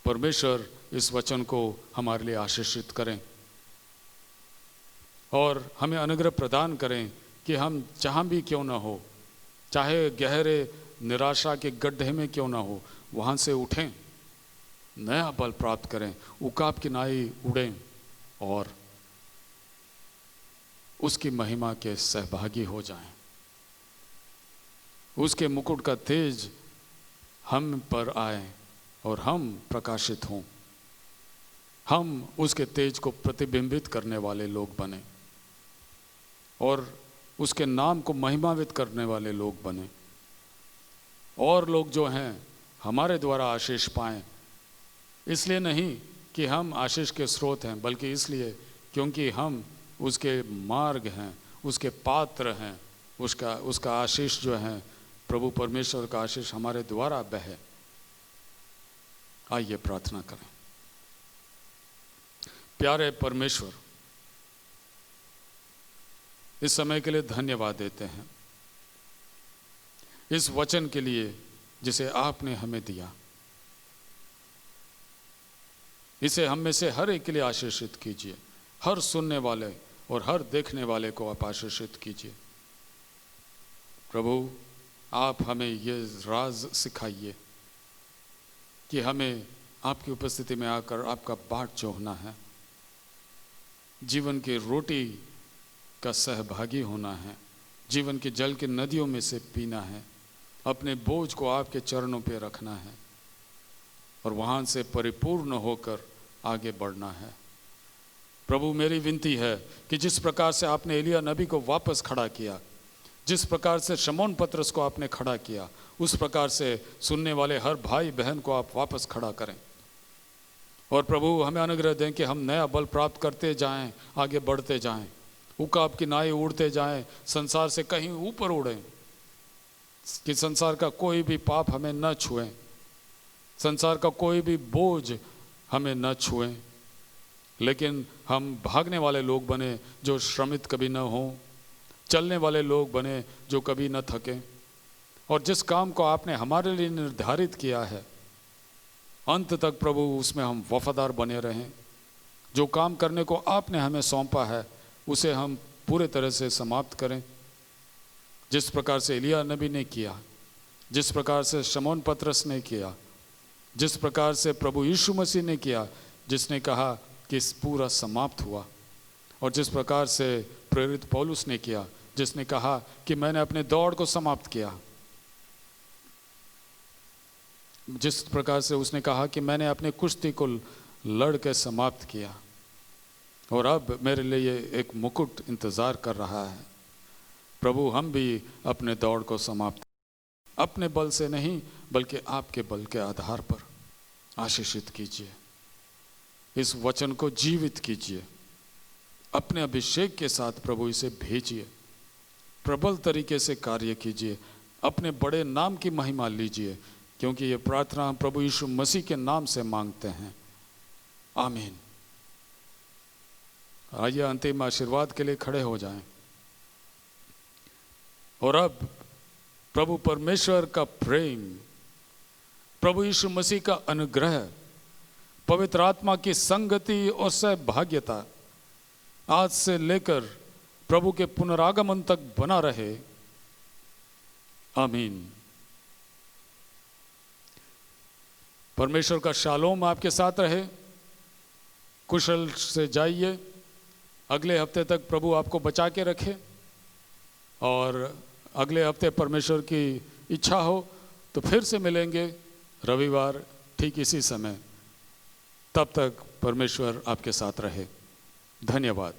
परमेश्वर इस वचन को हमारे लिए आशीषित करें और हमें अनुग्रह प्रदान करें कि हम जहाँ भी क्यों ना हो, चाहे गहरे निराशा के गड्ढे में क्यों ना हो, वहाँ से उठें, नया बल प्राप्त करें, उकाब की नाई उड़ें और उसकी महिमा के सहभागी हो जाएं। उसके मुकुट का तेज हम पर आए और हम प्रकाशित हों, हम उसके तेज को प्रतिबिंबित करने वाले लोग बने और उसके नाम को महिमान्वित करने वाले लोग बने, और लोग जो हैं हमारे द्वारा आशीष पाएं। इसलिए नहीं कि हम आशीष के स्रोत हैं, बल्कि इसलिए क्योंकि हम उसके मार्ग हैं, उसके पात्र हैं। उसका आशीष जो है, प्रभु परमेश्वर का आशीष हमारे द्वारा बहे। आइए प्रार्थना करें। प्यारे परमेश्वर, इस समय के लिए धन्यवाद देते हैं, इस वचन के लिए जिसे आपने हमें दिया। इसे हम में से हर एक के लिए आशीषित कीजिए, हर सुनने वाले और हर देखने वाले को आप आशीषित कीजिए। प्रभु, आप हमें ये राज सिखाइए कि हमें आपकी उपस्थिति में आकर आपका बाट जोहना है, जीवन की रोटी का सहभागी होना है, जीवन के जल की नदियों में से पीना है, अपने बोझ को आपके चरणों पे रखना है और वहाँ से परिपूर्ण होकर आगे बढ़ना है। प्रभु, मेरी विनती है कि जिस प्रकार से आपने एलिया नबी को वापस खड़ा किया, जिस प्रकार से शमौन पतरस को आपने खड़ा किया, उस प्रकार से सुनने वाले हर भाई बहन को आप वापस खड़ा करें। और प्रभु, हमें अनुग्रह दें कि हम नया बल प्राप्त करते जाएं, आगे बढ़ते जाएं, उकाब की नाई उड़ते जाएं, संसार से कहीं ऊपर उड़ें, कि संसार का कोई भी पाप हमें न छुए, संसार का कोई भी बोझ हमें न छुए, लेकिन हम भागने वाले लोग बने जो श्रमित कभी न हों, चलने वाले लोग बने जो कभी न थकें, और जिस काम को आपने हमारे लिए निर्धारित किया है अंत तक प्रभु उसमें हम वफादार बने रहें। जो काम करने को आपने हमें सौंपा है उसे हम पूरे तरह से समाप्त करें, जिस प्रकार से एलिया नबी ने किया, जिस प्रकार से शमौन पतरस ने किया, जिस प्रकार से प्रभु यीशु मसीह ने किया, जिसने कहा कि पूरा समाप्त हुआ, और जिस प्रकार से प्रेरित पौलुस ने किया, जिसने कहा कि मैंने अपने दौड़ को समाप्त किया, जिस प्रकार से उसने कहा कि मैंने अपने कुश्ती को लड़ के समाप्त किया और अब मेरे लिए एक मुकुट इंतजार कर रहा है। प्रभु, हम भी अपने दौड़ को समाप्त अपने बल से नहीं बल्कि आपके बल के आधार पर आशीषित कीजिए। इस वचन को जीवित कीजिए, अपने अभिषेक के साथ प्रभु इसे भेजिए, प्रबल तरीके से कार्य कीजिए, अपने बड़े नाम की महिमा लीजिए, क्योंकि ये प्रार्थना हम प्रभु यीशु मसीह के नाम से मांगते हैं, आमीन। आइए अंतिम आशीर्वाद के लिए खड़े हो जाएं। और अब प्रभु परमेश्वर का प्रेम, प्रभु यीशु मसीह का अनुग्रह, पवित्र आत्मा की संगति और सहभाग्यता आज से लेकर प्रभु के पुनरागमन तक बना रहे। आमीन। परमेश्वर का शालोम आपके साथ रहे। कुशल से जाइए। अगले हफ्ते तक प्रभु आपको बचा के रखे, और अगले हफ्ते परमेश्वर की इच्छा हो तो फिर से मिलेंगे रविवार ठीक इसी समय। तब तक परमेश्वर आपके साथ रहे। धन्यवाद।